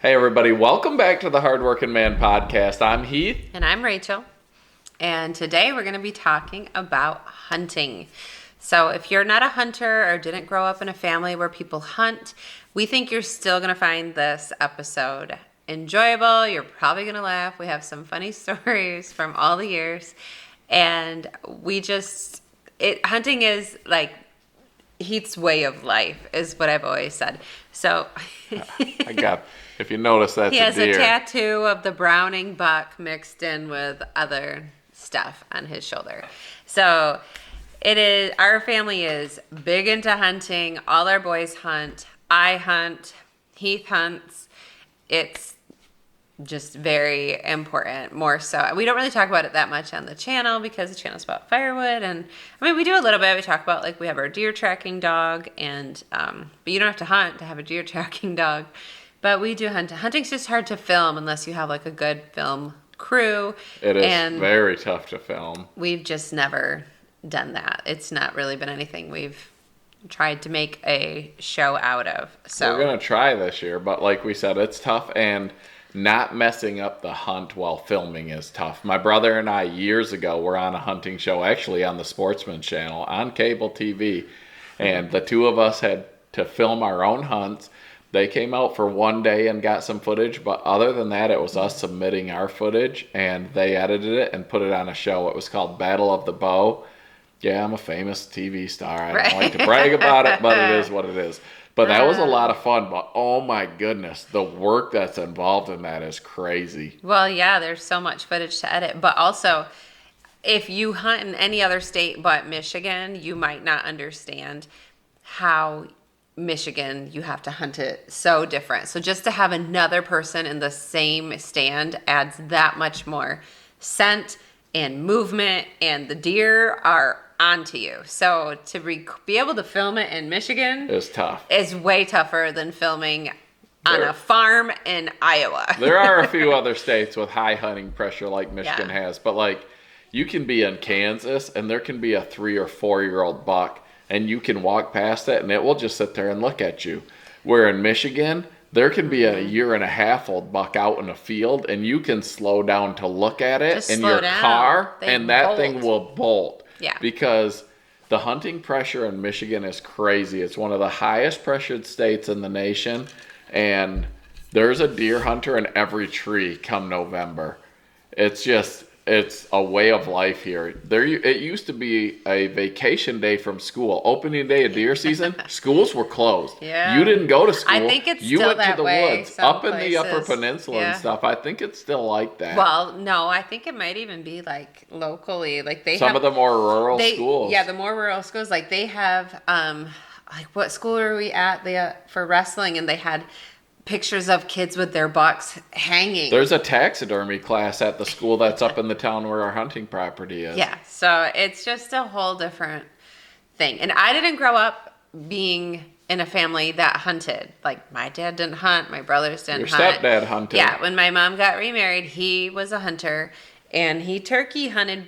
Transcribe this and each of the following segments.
Hey everybody, welcome back to the Hardworking Man podcast. I'm Heath. And I'm Rachel. And today we're going to be talking about hunting. So if you're not a hunter or didn't grow up in a family where people hunt, we think you're still going to find this episode enjoyable. You're probably going to laugh. We have some funny stories from all the years. And hunting is like Heath's way of life is what I've always said. So If you notice, that's he has a deer. a tattoo of the Browning buck mixed in with other stuff on his shoulder. So our family is big into hunting. All our boys hunt. I hunt. Heath hunts. It's just very important, more so. We don't really talk about it that much on the channel because the channel's about firewood. And I mean, we do a little bit. We talk about, like, we have our deer tracking dog, and but you don't have to hunt to have a deer tracking dog. But we do hunt. Hunting's just hard to film unless you have like a good film crew. It is very tough to film. We've just never done that. It's not really been anything we've tried to make a show out of. So we're gonna try this year, but like we said, it's tough, and not messing up the hunt while filming is tough. My brother and I years ago were on a hunting show, actually on the Sportsman channel on cable TV, and the two of us had to film our own hunts. They came out for one day and got some footage, but other than that, it was us submitting our footage, and they edited it and put it on a show. It was called Battle of the Bow. Yeah, I'm a famous TV star. I don't like to brag about it, but it is what it is. But that was a lot of fun, but oh my goodness, the work that's involved in that is crazy. Well, yeah, there's so much footage to edit, but also if you hunt in any other state but Michigan, you might not understand how Michigan, you have to hunt it so different. So just to have another person in the same stand adds that much more scent and movement, and the deer are onto you. So to be able to film it in Michigan is tough. Is way tougher than filming on a farm in Iowa. There are a few other states with high hunting pressure like Michigan has, but like you can be in Kansas and there can be a 3 or 4 year old buck, and you can walk past it and it will just sit there and look at you. Where in Michigan, there can be a year and a half old buck out in a field and you can slow down to look at it Just in slow your down. car, and that bolt. thing will bolt. Yeah. Because the hunting pressure in Michigan is crazy. It's one of the highest pressured states in the nation, and there's a deer hunter in every tree come November. It's a way of life here. It used to be a vacation day from school. Opening day of deer season, schools were closed. Yeah. You didn't go to school. I think it's you still went that to the way woods. some Up in the Upper places. Peninsula and stuff. I think it's still like that. Well, no, I think it might even be like locally. Like Some of the more rural schools. Yeah, the more rural schools. Like they have, like what school were we at? For wrestling, and they had pictures of kids with their bucks hanging. There's a taxidermy class at the school that's up in the town where our hunting property is. Yeah, so it's just a whole different thing. And I didn't grow up being in a family that hunted. Like my dad didn't hunt, my brothers didn't hunt. Your stepdad hunted. Yeah, when my mom got remarried, he was a hunter, and he turkey hunted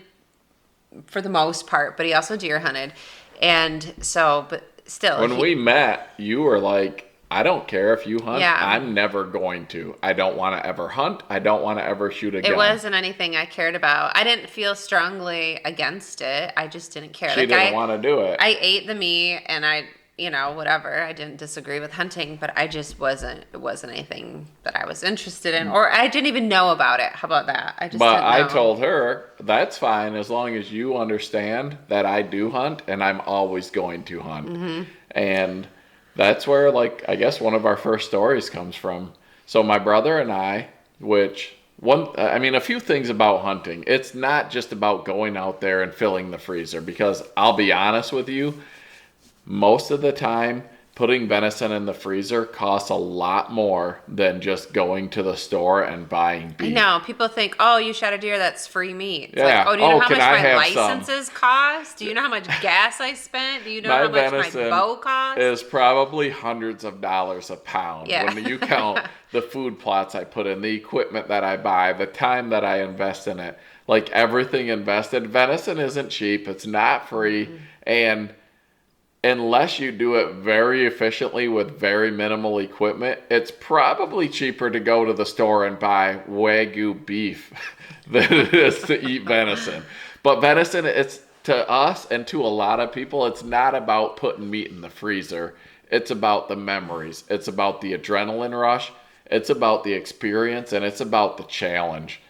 for the most part, but he also deer hunted. And so, but still. When we met, you were like, I don't care if you hunt. Yeah. I'm never going to. I don't want to ever hunt. I don't want to ever shoot a gun. It wasn't anything I cared about. I didn't feel strongly against it. I just didn't care. She didn't want to do it. I ate the meat and whatever. I didn't disagree with hunting, but it wasn't anything that I was interested in, or I didn't even know about it. How about that? But I told her, that's fine as long as you understand that I do hunt and I'm always going to hunt. Mm-hmm. And that's where, like, I guess one of our first stories comes from. So my brother and I, a few things about hunting. It's not just about going out there and filling the freezer, because I'll be honest with you, most of the time, putting venison in the freezer costs a lot more than just going to the store and buying beef. I know. People think, oh, you shot a deer, that's free meat. It's yeah. like, oh, do you know how much my some? licenses cost? Do you know how much gas I spent? Do you know My how much venison my bow cost? Is probably hundreds of dollars a pound. Yeah. When you count the food plots I put in, the equipment that I buy, the time that I invest in it, like everything invested. Venison isn't cheap. It's not free. Mm-hmm. And unless you do it very efficiently with very minimal equipment, it's probably cheaper to go to the store and buy Wagyu beef than it is to eat venison. But venison, it's to us and to a lot of people, it's not about putting meat in the freezer. It's about the memories. It's about the adrenaline rush. It's about the experience, and it's about the challenge.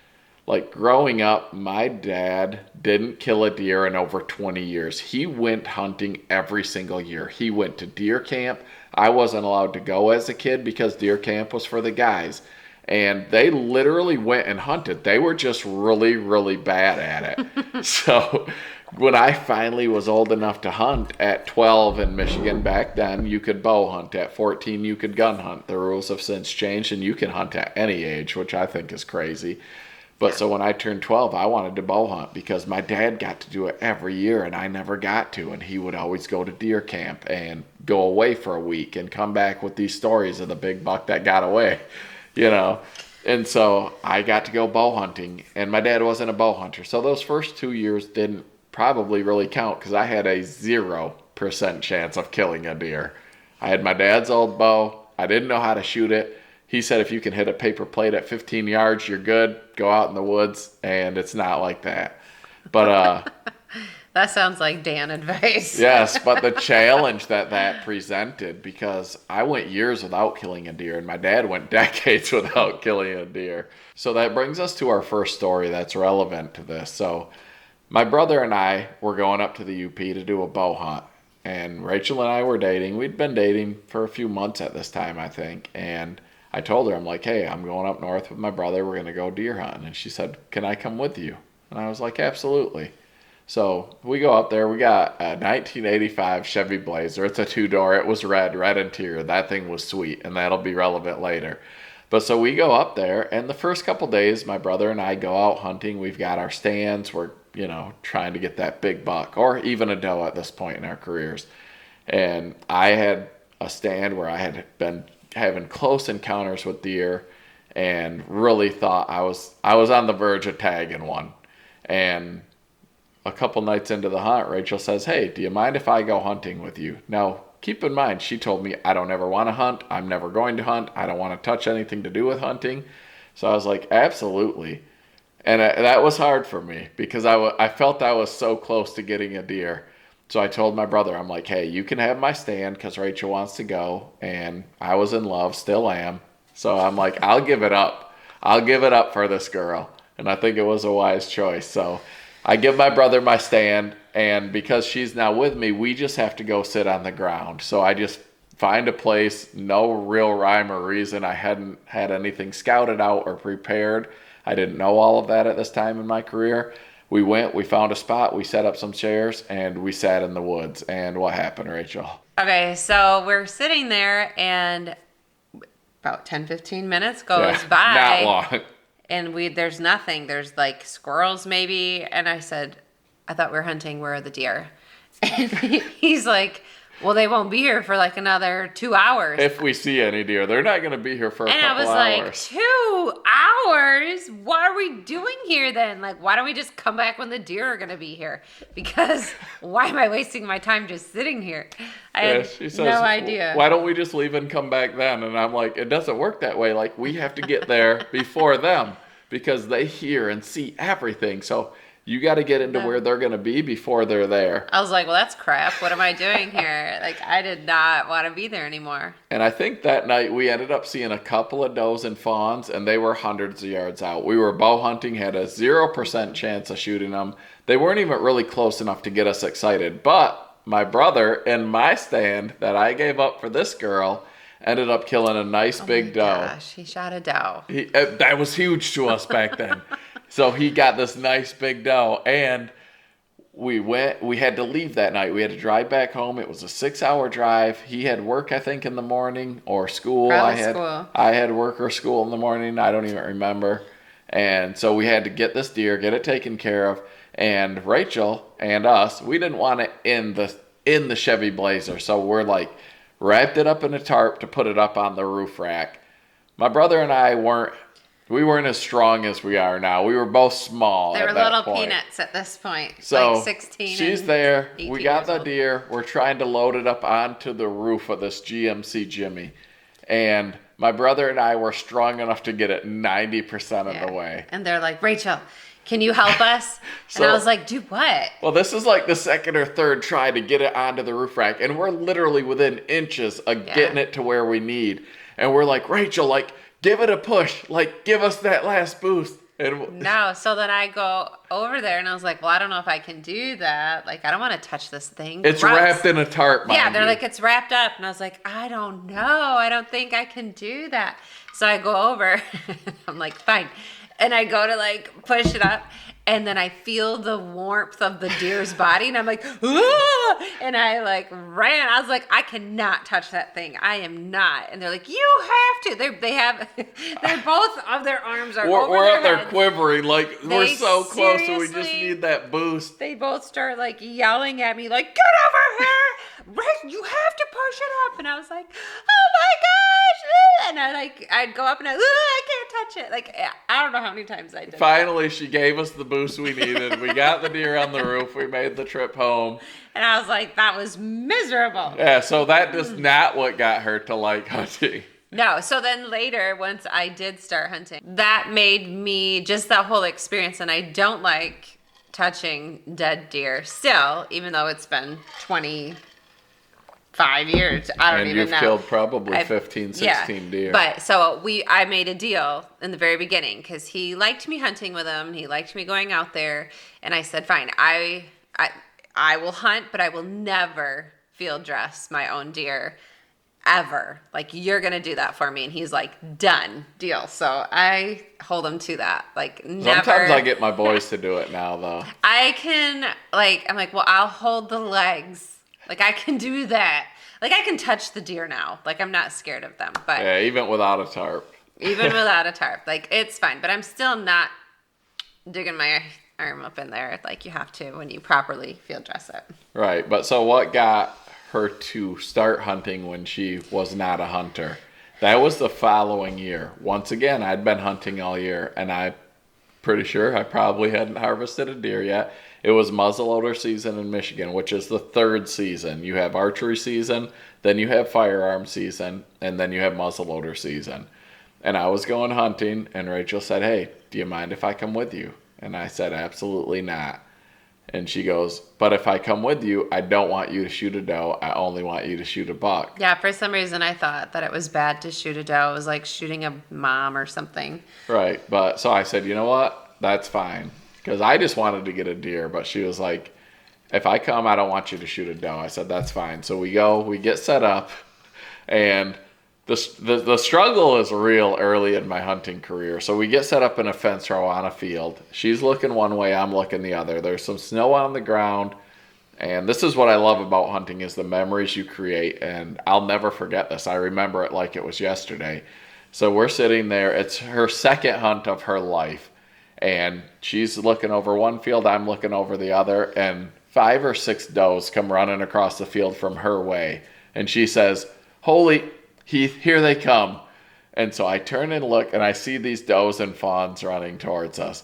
Like growing up, my dad didn't kill a deer in over 20 years. He went hunting every single year. He went to deer camp. I wasn't allowed to go as a kid because deer camp was for the guys. And they literally went and hunted. They were just really, really bad at it. So when I finally was old enough to hunt at 12 in Michigan back then, you could bow hunt. At 14, you could gun hunt. The rules have since changed, and you can hunt at any age, which I think is crazy. But so when I turned 12, I wanted to bow hunt because my dad got to do it every year and I never got to. And he would always go to deer camp and go away for a week and come back with these stories of the big buck that got away, you know. And so I got to go bow hunting, and my dad wasn't a bow hunter. So those first 2 years didn't probably really count because I had a 0% chance of killing a deer. I had my dad's old bow. I didn't know how to shoot it. He said if you can hit a paper plate at 15 yards, you're good. Go out in the woods, and it's not like that. But That sounds like Dan advice. yes, but the challenge that presented, because I went years without killing a deer, and my dad went decades without killing a deer. So that brings us to our first story that's relevant to this. So my brother and I were going up to the UP to do a bow hunt, and Rachel and I were dating. We'd been dating for a few months at this time, I think, and I told her, I'm like, hey, I'm going up north with my brother. We're going to go deer hunting. And she said, can I come with you? And I was like, absolutely. So we go up there. We got a 1985 Chevy Blazer. It's a two-door. It was red interior. That thing was sweet, and that'll be relevant later. But so we go up there, and the first couple days, my brother and I go out hunting. We've got our stands. We're, trying to get that big buck or even a doe at this point in our careers. And I had a stand where I had been having close encounters with deer and really thought I was on the verge of tagging one. And a couple nights into the hunt, Rachel says, hey, do you mind if I go hunting with you? Now, keep in mind, she told me I don't ever want to hunt. I'm never going to hunt. I don't want to touch anything to do with hunting. So I was like, absolutely. And that was hard for me because I felt I was so close to getting a deer. So I told my brother, I'm like, hey, you can have my stand because Rachel wants to go. And I was in love, still am. So I'm like, I'll give it up. I'll give it up for this girl. And I think it was a wise choice. So I give my brother my stand. And because she's now with me, we just have to go sit on the ground. So I just find a place, no real rhyme or reason. I hadn't had anything scouted out or prepared. I didn't know all of that at this time in my career. We went, we found a spot, we set up some chairs, and we sat in the woods. And what happened, Rachel? Okay, so we're sitting there, and about 10, 15 minutes goes by. Not long. And there's nothing. There's like squirrels maybe. And I said, I thought we were hunting. Where are the deer? And he's like, well, they won't be here for like another 2 hours. If we see any deer, they're not going to be here for a couple hours. And I was like, 2 hours? What are we doing here then? Like, why don't we just come back when the deer are going to be here? Because why am I wasting my time just sitting here? I had she says, no idea. Why don't we just leave and come back then? And I'm like, it doesn't work that way. Like, we have to get there before them because they hear and see everything. So you got to get into where they're going to be before they're there. I was like, well, that's crap. What am I doing here? Like, I did not want to be there anymore. And I think that night we ended up seeing a couple of does and fawns, and they were hundreds of yards out. We were bow hunting, had a 0% chance of shooting them. They weren't even really close enough to get us excited. But my brother in my stand that I gave up for this girl ended up killing a nice big doe. Gosh, he shot a doe. That was huge to us back then. So he got this nice big doe, and we had to leave that night. We had to drive back home. It was a 6-hour drive. He had work, I think, in the morning or school. Probably school. I had work or school in the morning. I don't even remember. And so we had to get this deer, get it taken care of. And Rachel and us, we didn't want it in the Chevy Blazer. So we're like, wrapped it up in a tarp to put it up on the roof rack. My brother and I weren't we weren't as strong as we are now. We were both small. They were at that little point. peanuts at this point. So like 16. she's and there. 18 We got years the old. deer. We're trying to load it up onto the roof of this GMC Jimmy. And my brother and I were strong enough to get it 90% of the way. And they're like, Rachel, can you help us? So- and I was like, do what? Well, this is like the second or third try to get it onto the roof rack. And we're literally within inches of getting it to where we need. And we're like, Rachel, like, give it a push. Like, give us that last boost. And No, so then I go over there and I was like, well, I don't know if I can do that. Like, I don't want to touch this thing. it's Gross. wrapped in a tarp, mind Yeah, they're you. like, it's wrapped up. And I was like, I don't know. I don't think I can do that. So I go over. I'm like, fine. And I go to like push it up. And then I feel the warmth of the deer's body. And I'm like, ah! And I like ran. I was like, I cannot touch that thing. I am not. And they're like, you have to. They're both of their arms are over we're their up there heads. quivering. Like, we're They so close and we just seriously- need that boost. They both start like yelling at me, like, get over here! Right, you have to push it up. And I was like, oh my gosh! And I'd go up and I can't touch it. Like, I don't know how many times I did that. Finally, she gave us the boost we needed. We got the deer on the roof. We made the trip home. And I was like, that was miserable. Yeah, so that is not what got her to like hunting. No, so then later, once I did start hunting, that made me just that whole experience. And I don't like touching dead deer still, even though it's been 25 years. I don't And even you've know. killed probably I've- 15, 16 deer. But so I made a deal in the very beginning because he liked me hunting with him. He liked me going out there. And I said, fine, I will hunt, but I will never field dress my own deer ever. Like, you're going to do that for me. And he's like, done, deal. So I hold him to that. Like, never. Sometimes I get my boys to do it now, though. I can, like, I'm like, well, I'll hold the legs. Like, I can do that. Like, I can touch the deer now. Like, I'm not scared of them. But Yeah, even without a tarp. even without a tarp, like, it's fine. But I'm still not digging my arm up in there like you have to when you properly field dress it. Right, but so what got her to start hunting when she was not a hunter? That was the following year. Once again, I'd been hunting all year, and I'm pretty sure I probably hadn't harvested a deer yet. It was muzzleloader season in Michigan, which is the third season. You have archery season, then you have firearm season, and then you have muzzleloader season. And I was going hunting, and Rachel said, hey, do you mind if I come with you? And I said, absolutely not. And she goes, but if I come with you, I don't want you to shoot a doe. I only want you to shoot a buck. Yeah, for some reason I thought that it was bad to shoot a doe. It was like shooting a mom or something. Right. But so I said, you know what? That's fine. Because I just wanted to get a deer. But she was like, if I come, I don't want you to shoot a doe. I said, that's fine. So we go, we get set up. And the struggle is real early in my hunting career. So we get set up in a fence row on a field. She's looking one way, I'm looking the other. There's some snow on the ground. And this is what I love about hunting is the memories you create. And I'll never forget this. I remember it like it was yesterday. So we're sitting there. It's her second hunt of her life. And she's looking over one field. I'm looking over the other. And 5 or 6 does come running across the field from her way. And she says, holy Heath, here they come. And so I turn and look, and I see these does and fawns running towards us.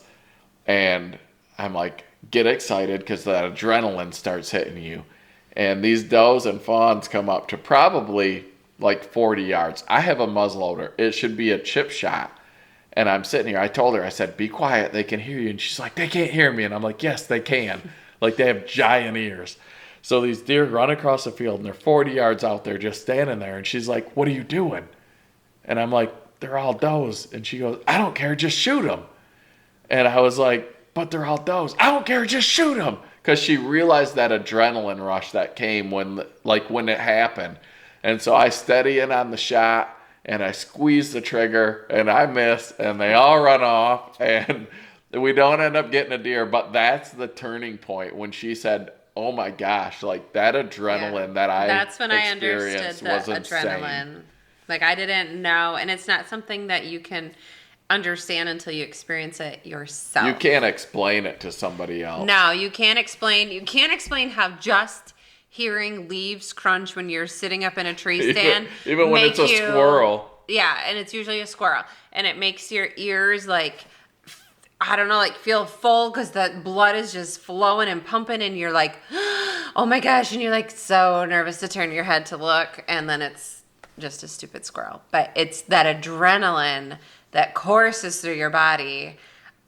And I'm like, get excited because that adrenaline starts hitting you. And these does and fawns come up to probably like 40 yards. I have a muzzleloader. It should be a chip shot. And I'm sitting here. I told her, I said, be quiet. They can hear you. And she's like, they can't hear me. And I'm like, yes, they can. Like, they have giant ears. So these deer run across the field, and they're 40 yards out there just standing there. And she's like, what are you doing? And I'm like, they're all does. And she goes, I don't care. Just shoot them. And I was like, but they're all does. I don't care. Just shoot them. Because she realized that adrenaline rush that came when it happened. And so I steady in on the shot, and I squeeze the trigger, and I miss, and they all run off, and we don't end up getting a deer. But that's the turning point when she said, oh my gosh, like that adrenaline that I That's when I experienced understood the was adrenaline. insane. Like, I didn't know, and it's not something that you can understand until you experience it yourself. You can't explain it to somebody else. No, you can't explain. You can't explain how just hearing leaves crunch when you're sitting up in a tree stand Even when make it's a you squirrel. Yeah, and it's usually a squirrel. And it makes your ears like, I don't know, like feel full because the blood is just flowing and pumping, and you're like, oh my gosh, and you're like so nervous to turn your head to look, and then it's just a stupid squirrel. But it's that adrenaline that courses through your body.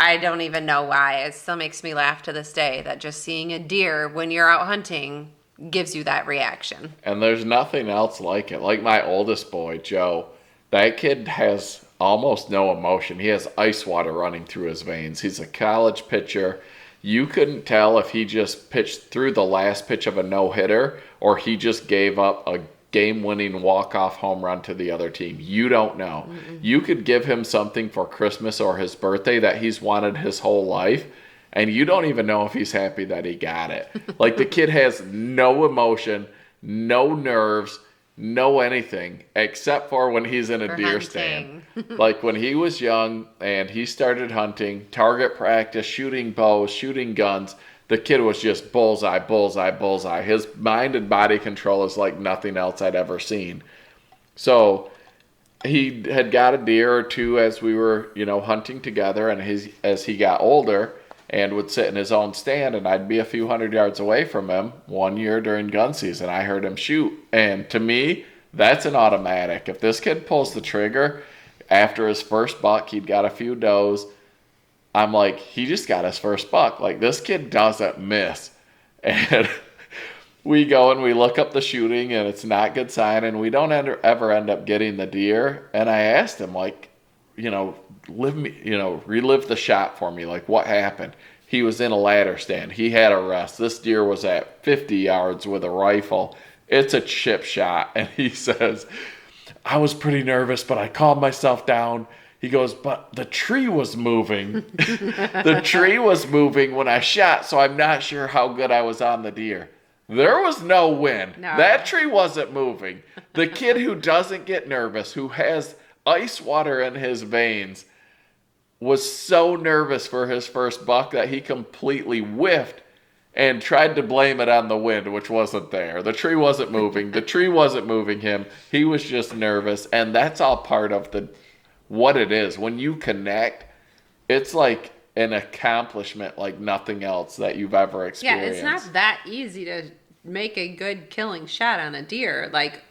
I don't even know why. It still makes me laugh to this day that just seeing a deer when you're out hunting gives you that reaction. And there's nothing else like it. Like my oldest boy, Joe, that kid has almost no emotion. He has ice water running through his veins. He's a college pitcher. You couldn't tell if he just pitched through the last pitch of a no-hitter or he just gave up a game-winning walk-off home run to the other team. You don't know. Mm-mm. You could give him something for Christmas or his birthday that he's wanted his whole life, and you don't even know if he's happy that he got it. Like, the kid has no emotion, no nerves, no anything, except for when he's in a deer stand. Like, when he was young and he started hunting, target practice, shooting bows, shooting guns, the kid was just bullseye, bullseye, bullseye. His mind and body control is like nothing else I'd ever seen. So he had got a deer or two as we were, hunting together, and as he got older and would sit in his own stand, and I'd be a few hundred yards away from him. One year during gun season, I heard him shoot. And to me, that's an automatic. If this kid pulls the trigger after his first buck, he'd got a few does, I'm like, he just got his first buck. Like, this kid doesn't miss. And we go and we look up the shooting, and it's not good sign, and we don't ever end up getting the deer. And I asked him, like, relive the shot for me. Like, what happened? He was in a ladder stand. He had a rest. This deer was at 50 yards with a rifle. It's a chip shot. And he says, I was pretty nervous, but I calmed myself down. He goes, but the tree was moving. The tree was moving when I shot, so I'm not sure how good I was on the deer. There was no wind. No. That tree wasn't moving. The kid who doesn't get nervous, who has ice water in his veins, was so nervous for his first buck that he completely whiffed and tried to blame it on the wind, which wasn't there. The tree wasn't moving. The tree wasn't moving him. He was just nervous, and that's all part of what it is. When you connect, it's like an accomplishment like nothing else that you've ever experienced. Yeah, it's not that easy to make a good killing shot on a deer. Like,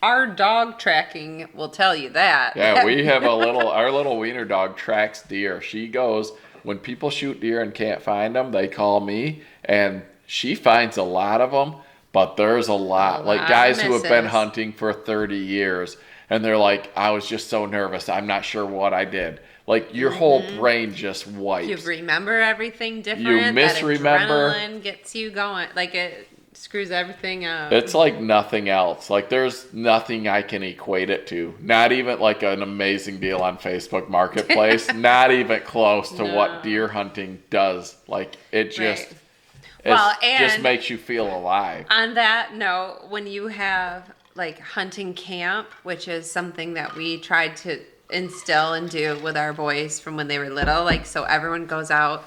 our dog tracking will tell you that. Yeah, we have our little wiener dog tracks deer. She goes, when people shoot deer and can't find them, they call me, and she finds a lot of them, but there's a lot. Like, guys who have been hunting for 30 years, and they're like, I was just so nervous. I'm not sure what I did. Like, your whole brain just wipes. You remember everything different. You misremember. That adrenaline gets you going. Like, it screws everything up. It's like nothing else. Like, there's nothing I can equate it to. Not even like an amazing deal on Facebook Marketplace. Not even close to what deer hunting does. Like, it just... Right. Just makes you feel alive. On that note, when you have like hunting camp, which is something that we tried to instill and do with our boys from when they were little, like, so everyone goes out,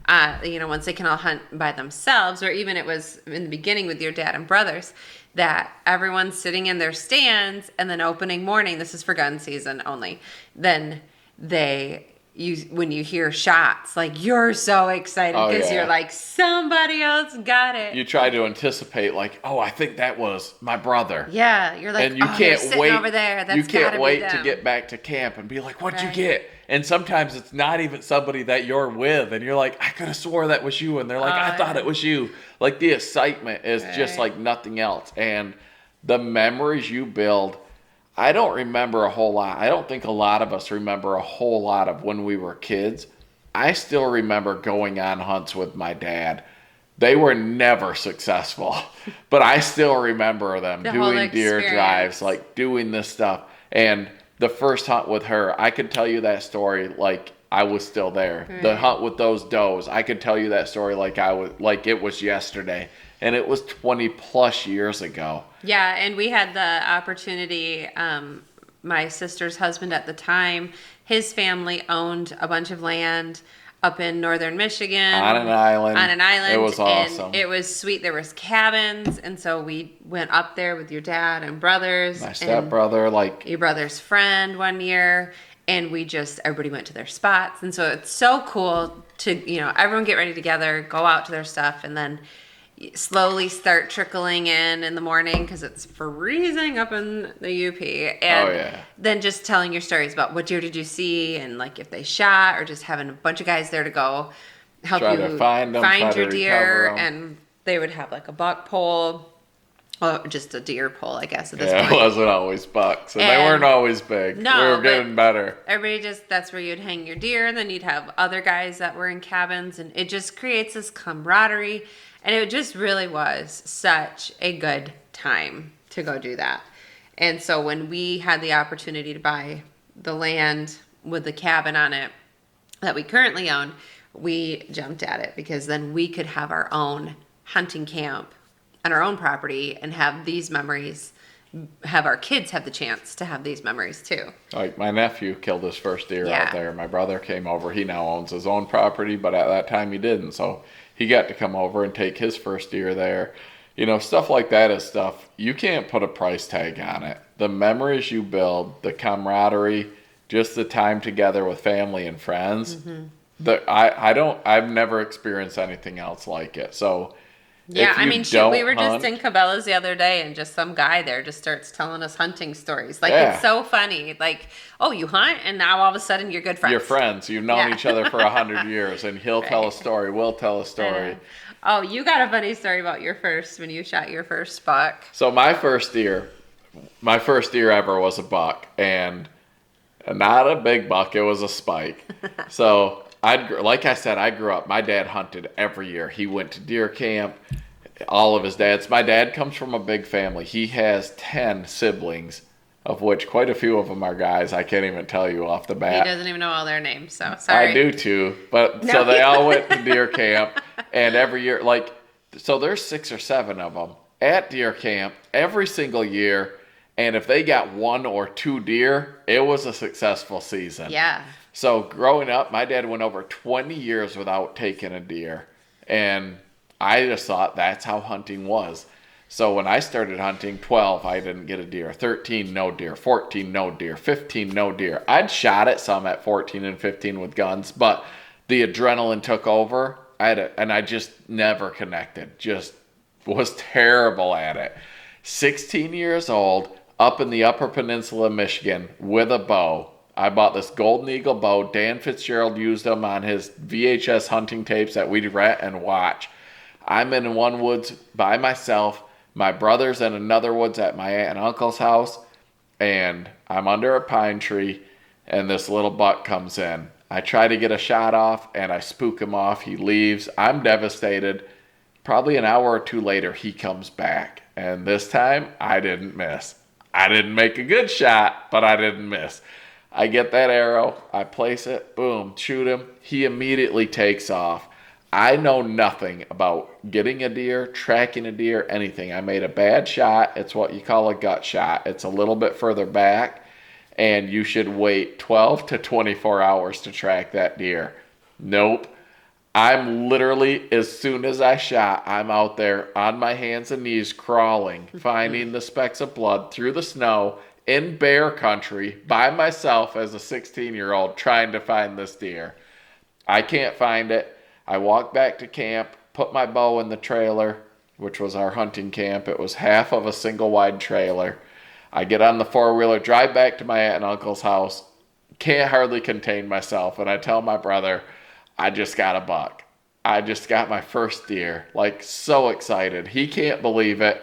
once they can all hunt by themselves, or even it was in the beginning with your dad and brothers, that everyone's sitting in their stands, and then opening morning, this is for gun season only, then when you hear shots, like, you're so excited because you're like, somebody else got it. You try to anticipate, like, oh, I think that was my brother. Yeah, you're like, and you can't wait over there. That's you can't wait to get back to camp and be like, what'd you get? And sometimes it's not even somebody that you're with, and you're like, I could have swore that was you, and they're like, I thought it was you. Like, the excitement is just like nothing else, and the memories you build. I don't remember a whole lot. I don't think a lot of us remember a whole lot of when we were kids. I still remember going on hunts with my dad. They were never successful, but I still remember them doing deer drives, like doing this stuff. And the first hunt with her, I could tell you that story like I was still there. Right. The hunt with those does, I could tell you that story like it was yesterday. And it was 20 plus years ago. Yeah, and we had the opportunity, my sister's husband at the time, his family owned a bunch of land up in northern Michigan On an island. On an island. It was awesome. And it was sweet. There was cabins, and so we went up there with your dad and brothers. My stepbrother, like your brother's friend one year, and everybody went to their spots. And so it's so cool to, everyone get ready together, go out to their stuff, and then slowly start trickling in the morning because it's freezing up in the UP. And then just telling your stories about what deer did you see, and like if they shot, or just having a bunch of guys there to go help try you to find your deer. And they would have like a buck pole. Oh, just a deer pole, I guess, at this point. It wasn't always bucks. And they weren't always big. No, we were getting better. That's where you'd hang your deer, and then you'd have other guys that were in cabins, and it just creates this camaraderie. And it just really was such a good time to go do that. And so when we had the opportunity to buy the land with the cabin on it that we currently own, we jumped at it, because then we could have our own hunting camp on our own property and have these memories, have our kids have the chance to have these memories too. Like my nephew killed his first deer out there. My brother came over. He now owns his own property, but at that time he didn't. So he got to come over and take his first deer there. Stuff like that is stuff you can't put a price tag on it. The memories you build, the camaraderie, just the time together with family and friends. I've never experienced anything else like it. So yeah, we were just in Cabela's the other day, and just some guy there just starts telling us hunting stories. Like, it's so funny. Like, oh, you hunt, and now all of a sudden you're good friends. You're friends. You've known each other for 100 years, and he'll tell a story. We'll tell a story. Oh, you got a funny story about when you shot your first buck. So my first deer ever was a buck, and not a big buck. It was a spike. So like I said, I grew up, my dad hunted every year. He went to deer camp, all of his dads. My dad comes from a big family. He has 10 siblings, of which quite a few of them are guys. I can't even tell you off the bat. He doesn't even know all their names, so sorry. I do too. But so they all went to deer camp, and every year, so there's 6 or 7 of them at deer camp every single year. And if they got 1 or 2 deer, it was a successful season. Yeah. So growing up, my dad went over 20 years without taking a deer. And I just thought that's how hunting was. So when I started hunting, 12, I didn't get a deer. 13, no deer. 14, no deer. 15, no deer. I'd shot at some at 14 and 15 with guns, but the adrenaline took over. And I just never connected. Just was terrible at it. 16 years old, up in the Upper Peninsula of Michigan with a bow. I bought this Golden Eagle bow. Dan Fitzgerald used them on his VHS hunting tapes that we'd rent and watch. I'm in one woods by myself. My brother's in another woods at my aunt and uncle's house. And I'm under a pine tree, and this little buck comes in. I try to get a shot off, and I spook him off. He leaves. I'm devastated. Probably an hour or 2 later, he comes back. And this time, I didn't miss. I didn't make a good shot, but I didn't miss. I get that arrow, I place it, boom, shoot him. He immediately takes off. I know nothing about getting a deer, tracking a deer, anything. I made a bad shot. It's what you call a gut shot. It's a little bit further back, and you should wait 12 to 24 hours to track that deer. Nope. I'm literally, as soon as I shot, I'm out there on my hands and knees crawling, finding the specks of blood through the snow in bear country by myself as a 16-year-old trying to find this deer. I can't find it. I walk back to camp, put my bow in the trailer, which was our hunting camp. It was half of a single wide trailer. I get on the four-wheeler, drive back to my aunt and uncle's house, can't hardly contain myself, and I tell my brother, I just got a buck. I just got my first deer. So excited. He can't believe it.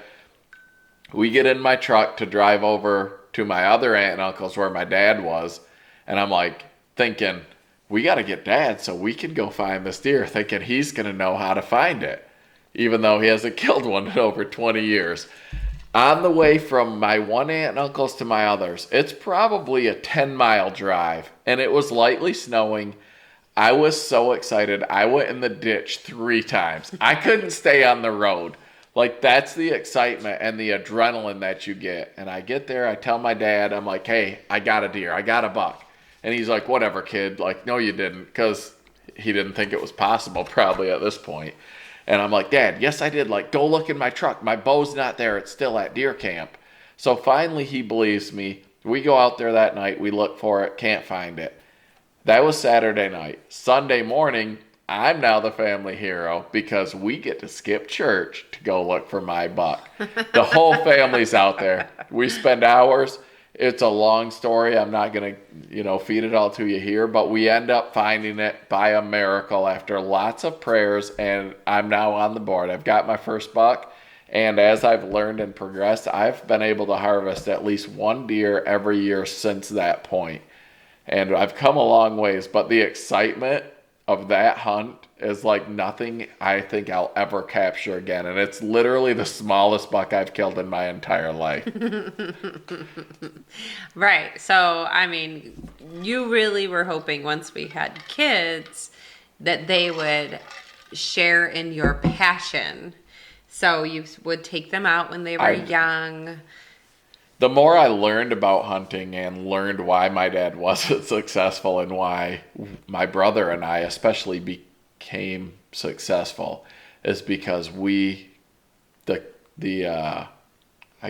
We get in my truck to drive over to my other aunt and uncle's where my dad was. And I'm thinking, we got to get dad so we can go find this deer, thinking he's going to know how to find it, even though he hasn't killed one in over 20 years. On the way from my one aunt and uncle's to my others, it's probably a 10-mile drive, and it was lightly snowing. I was so excited. I went in the ditch 3 times. I couldn't stay on the road. That's the excitement and the adrenaline that you get. And I get there, I tell my dad, I'm like, hey, I got a deer. I got a buck. And he's like, whatever, kid. No, you didn't. Because he didn't think it was possible probably at this point. And I'm like, Dad, yes, I did. Like, go look in my truck. My bow's not there. It's still at deer camp. So finally he believes me. We go out there that night. We look for it. Can't find it. That was Saturday night. Sunday morning, I'm now the family hero because we get to skip church to go look for my buck. The whole family's out there. We spend hours. It's a long story. I'm not going to, feed it all to you here, but we end up finding it by a miracle after lots of prayers, and I'm now on the board. I've got my first buck, and as I've learned and progressed, I've been able to harvest at least one deer every year since that point. And I've come a long ways, but the excitement of that hunt is like nothing I think I'll ever capture again. And it's literally the smallest buck I've killed in my entire life. Right. So, I mean, you really were hoping once we had kids that they would share in your passion. So you would take them out when they were young. The more I learned about hunting and learned why my dad wasn't successful and why my brother and I especially became successful is because I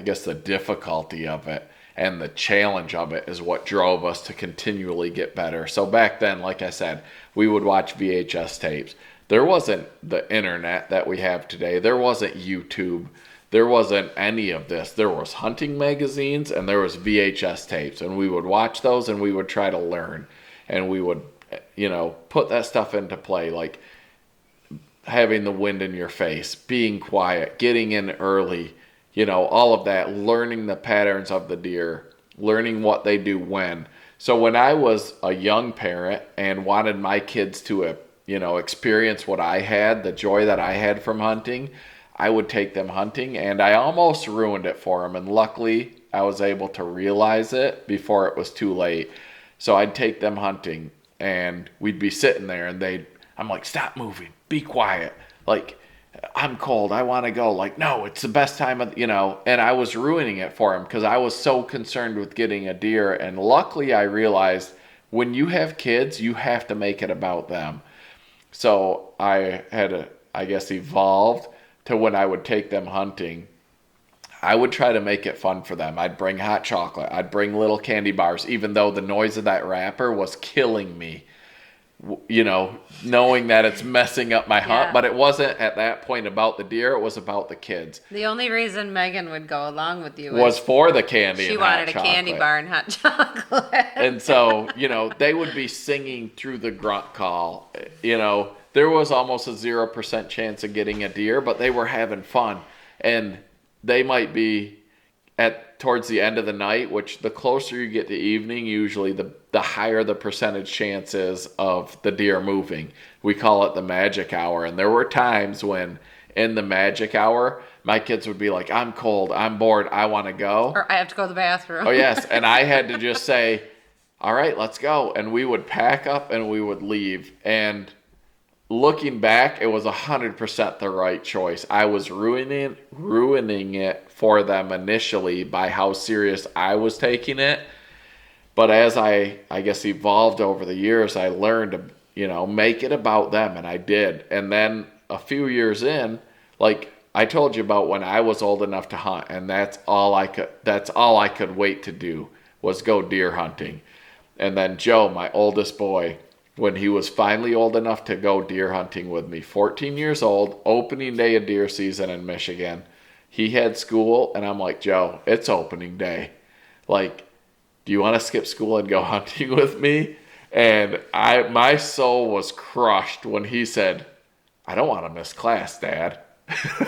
guess the difficulty of it and the challenge of it is what drove us to continually get better. So back then, like I said, we would watch VHS tapes. There wasn't the internet that we have today. There wasn't YouTube. There wasn't any of this. There was hunting magazines and there was VHS tapes, and we would watch those and we would try to learn, and we would, put that stuff into play, like having the wind in your face, being quiet, getting in early, all of that, learning the patterns of the deer, learning what they do when. So when I was a young parent and wanted my kids to, experience what I had, the joy that I had from hunting, I would take them hunting, and I almost ruined it for them. And luckily, I was able to realize it before it was too late. So I'd take them hunting, and we'd be sitting there, and I'm like, stop moving, be quiet. Like, I'm cold, I want to go. Like, no, it's the best time of, and I was ruining it for them because I was so concerned with getting a deer. And luckily, I realized when you have kids, you have to make it about them. So I had, evolved to when I would take them hunting, I would try to make it fun for them. I'd bring hot chocolate. I'd bring little candy bars, even though the noise of that wrapper was killing me, knowing that it's messing up my hunt. But it wasn't at that point about the deer. It was about the kids. The only reason Megan would go along with you was for the candy and hot chocolate. She wanted a candy bar and hot chocolate. And so, they would be singing through the grunt call, There was almost a 0% chance of getting a deer, but they were having fun. And they might be towards the end of the night, which the closer you get to evening, usually the higher the percentage chance is of the deer moving. We call it the magic hour. And there were times when in the magic hour, my kids would be like, I'm cold, I'm bored, I want to go. Or I have to go to the bathroom. Oh, yes. And I had to just say, all right, let's go. And we would pack up and we would leave. And looking back, it was 100% the right choice. I was ruining it for them initially by how serious I was taking it. But as I evolved over the years, I learned to, make it about them, and I did. And then a few years in, like I told you about when I was old enough to hunt, and that's all I could wait to do was go deer hunting. And then Joe, my oldest boy, when he was finally old enough to go deer hunting with me, 14 years old, opening day of deer season in Michigan. He had school, and I'm like, Joe, it's opening day. Like, do you want to skip school and go hunting with me? And my soul was crushed when he said, I don't want to miss class, Dad.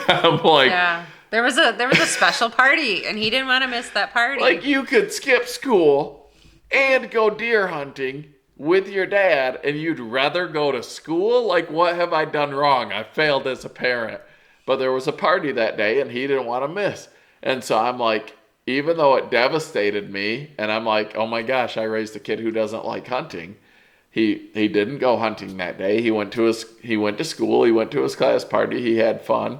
I'm like, yeah. There was a special party, and he didn't want to miss that party. Like, you could skip school and go deer hunting with your dad, and you'd rather go to school? Like, what have I done wrong? I failed as a parent. But there was a party that day, and he didn't want to miss. And so I'm like, even though it devastated me, and I'm like, oh my gosh, I raised a kid who doesn't like hunting. He didn't go hunting that day. He went to school. He went to his class party. He had fun.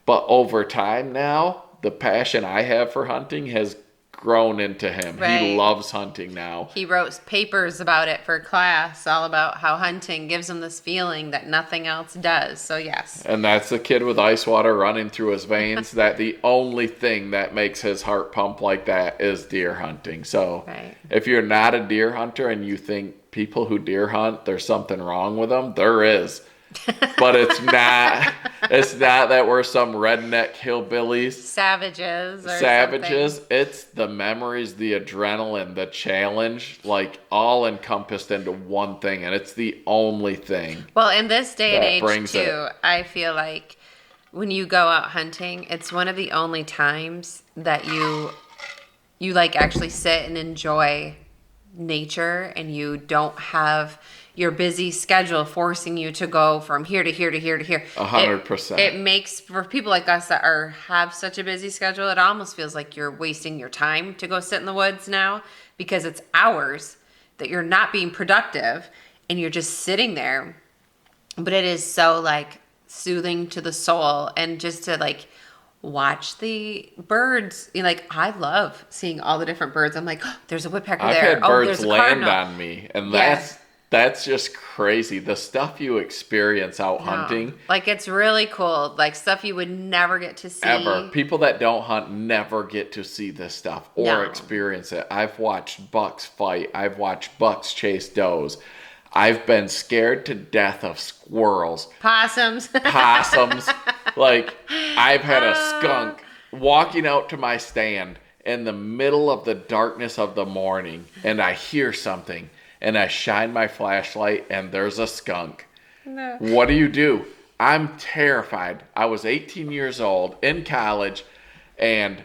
But over time now, the passion I have for hunting has grown into him. Right. He loves hunting now. He wrote papers about it for class, all about how hunting gives him this feeling that nothing else does. So yes. And that's the kid with ice water running through his veins. That the only thing that makes his heart pump like that is deer hunting. So Right. if you're not a deer hunter and you think people who deer hunt, there's something wrong with them, there is. But it's not that we're some redneck hillbillies. Savages. Something. It's the memories, the adrenaline, the challenge, like all encompassed into one thing. And it's the only thing. Well, in this day and that age brings too, it. I feel like when you go out hunting, it's one of the only times that you like actually sit and enjoy nature, and you don't have your busy schedule forcing you to go from here to here to here to here. 100%. It makes, for people like us that have such a busy schedule, it almost feels like you're wasting your time to go sit in the woods now, because it's hours that you're not being productive and you're just sitting there. But it is so like soothing to the soul, and just to like watch the birds. You know, like, I love seeing all the different birds. I'm like, oh, there's a woodpecker I've there. had birds there's a land cardinal. on me, and Yeah. that's just crazy. The stuff you experience out hunting. Like, it's really cool. Like, stuff you would never get to see. Ever. People that don't hunt never get to see this stuff or No. experience it. I've watched bucks fight. I've watched bucks chase does. I've been scared to death of squirrels, Possums. possums. Like, I've had a skunk walking out to my stand in the middle of the darkness of the morning, and I hear something, and I shine my flashlight, and there's a skunk. No. What do? I'm terrified. I was 18 years old in college, and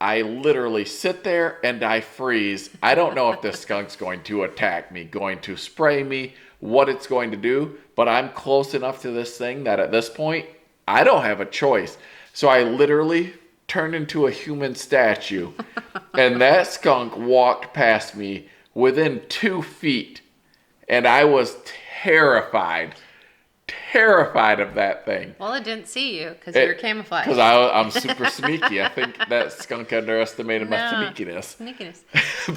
I literally sit there and I freeze. I don't know if this skunk's going to attack me, going to spray me, what it's going to do, but I'm close enough to this thing that at this point, I don't have a choice. So I literally turned into a human statue, and that skunk walked past me within 2 feet, and I was terrified of that thing. Well, it didn't see you because you were camouflaged. Because I'm super sneaky. I think that skunk underestimated my sneakiness.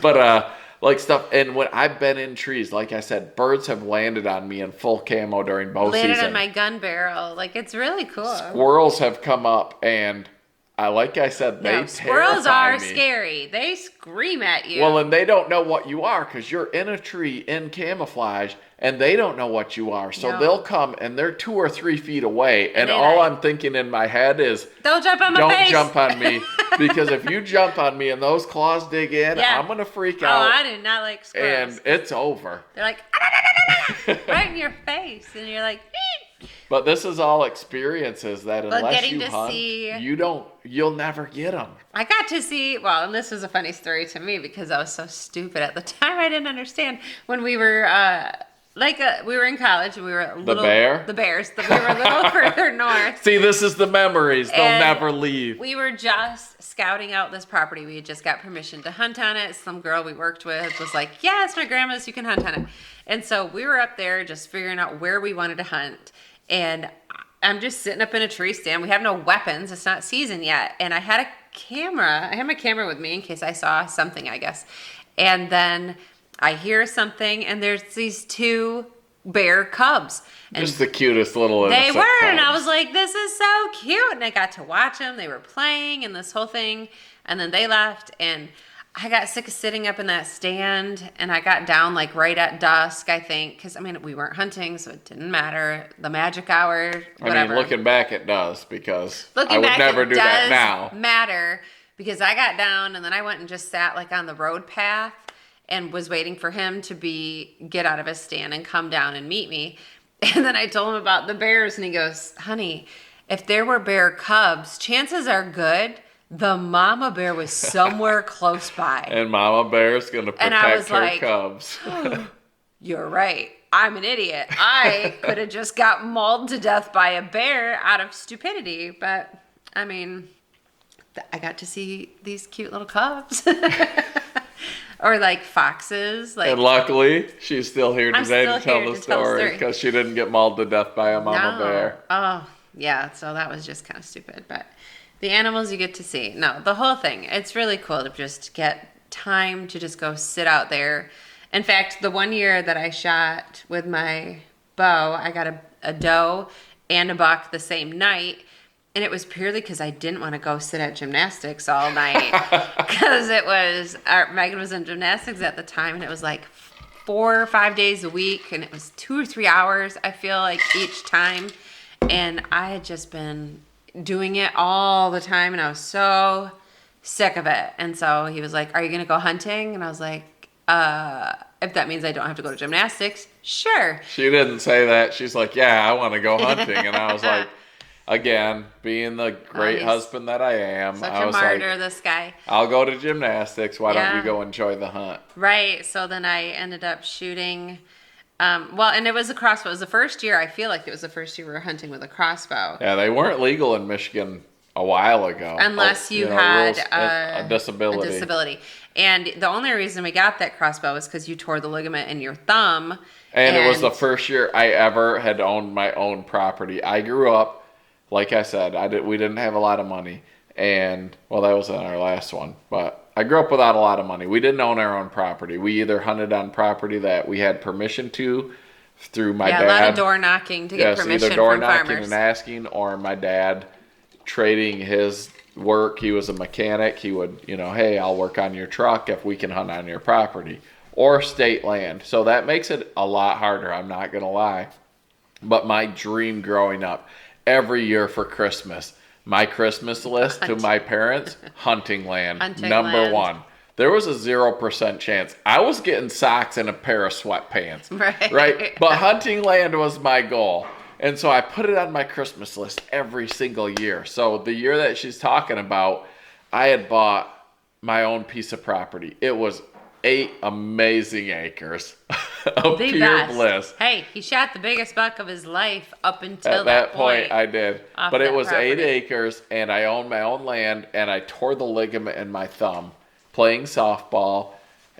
But like stuff, and when I've been in trees, like I said, birds have landed on me in full camo during bow season. Landed on my gun barrel. Like, it's really cool. Squirrels have come up, and like I said, they squirrels terrify are me. scary. They scream at you. Well, and they don't know what you are, because you're in a tree in camouflage, and they don't know what you are. So they'll come, and they're 2 or 3 feet away, and all I'm thinking in my head is, don't jump on my face. Don't jump on me, because if you jump on me and those claws dig in, I'm going to freak out. Oh, I do not like squirrels. And it's over. They're like, right in your face, and you're like, But this is all experiences that unless getting you to hunt, see- you'll never get them. I got to see, well, and this was a funny story to me because I was so stupid at the time. I didn't understand when we were, we were in college and we were a little... The bears. We were a little further north. See, this is the memories. They'll never leave. We were just scouting out this property. We had just got permission to hunt on it. Some girl we worked with was like, yeah, it's my grandma's. You can hunt on it. And so we were up there just figuring out where we wanted to hunt. And I'm just sitting up in a tree stand. We have no weapons. It's not season yet. And I had a camera. I had my camera with me in case I saw something, I guess. And then I hear something, and there's these 2 bear cubs. And just the cutest little they innocent were, cubs. and I was like, this is so cute. And I got to watch them. They were playing and this whole thing. And then they left, and I got sick of sitting up in that stand, and I got down like right at dusk, I think, because I mean we weren't hunting, so it didn't matter. The magic hour, whatever. I mean, looking back, it does, because Looking I would back, never it do that does now. Matter, because I got down and then I went and just sat like on the road path and was waiting for him to get out of his stand and come down and meet me. And then I told him about the bears, and he goes, honey, if there were bear cubs, chances are good the mama bear was somewhere close by. And mama bear is going to protect her like, cubs. You're right. I'm an idiot. I could have just got mauled to death by a bear out of stupidity. But, I mean, I got to see these cute little cubs. Or like foxes. And luckily, she's still here today to tell the story, because she didn't get mauled to death by a mama bear. Oh, yeah. So that was just kind of stupid. But The animals you get to see. No, the whole thing. It's really cool to just get time to just go sit out there. In fact, the one year that I shot with my bow, I got a doe and a buck the same night. And it was purely because I didn't want to go sit at gymnastics all night. Because Megan was in gymnastics at the time, and it was like 4 or 5 days a week, and it was 2 or 3 hours, I feel like, each time. And I had just been doing it all the time, and I was so sick of it. And so he was like, "Are you going to go hunting?" And I was like, if that means I don't have to go to gymnastics, sure. She didn't say that. She's like, "Yeah, I want to go hunting." And I was like, again, being the great husband that I am, Such I a was martyr, like, this guy. I'll go to gymnastics. Why don't Yeah. you go enjoy the hunt? Right. So then I ended up shooting. And it was a crossbow. It was the first year. I feel like it was the first year we were hunting with a crossbow. Yeah, they weren't legal in Michigan a while ago. Unless you had rules, a disability. A disability. And the only reason we got that crossbow was because you tore the ligament in your thumb. And it was the first year I ever had owned my own property. I grew up, like I said, we didn't have a lot of money. And, well, that was in our last one. But I grew up without a lot of money. We didn't own our own property. We either hunted on property that we had permission to through my dad. Yeah, a lot of door knocking to get permission either door from knocking farmers. and asking, or my dad trading his work. He was a mechanic. He would, hey, I'll work on your truck if we can hunt on your property. Or state land. So that makes it a lot harder, I'm not going to lie. But my dream growing up, every year for Christmas, my Christmas list to my parents, hunting land, number land. 1. There was a 0% chance. I was getting socks and a pair of sweatpants. Right? But hunting land was my goal. And so I put it on my Christmas list every single year. So the year that she's talking about, I had bought my own piece of property. It was 8 amazing acres of The pure best. bliss. Hey, he shot the biggest buck of his life up until At that point, I did. off But it that was 8 property. acres, and I owned my own land, and I tore the ligament in my thumb playing softball,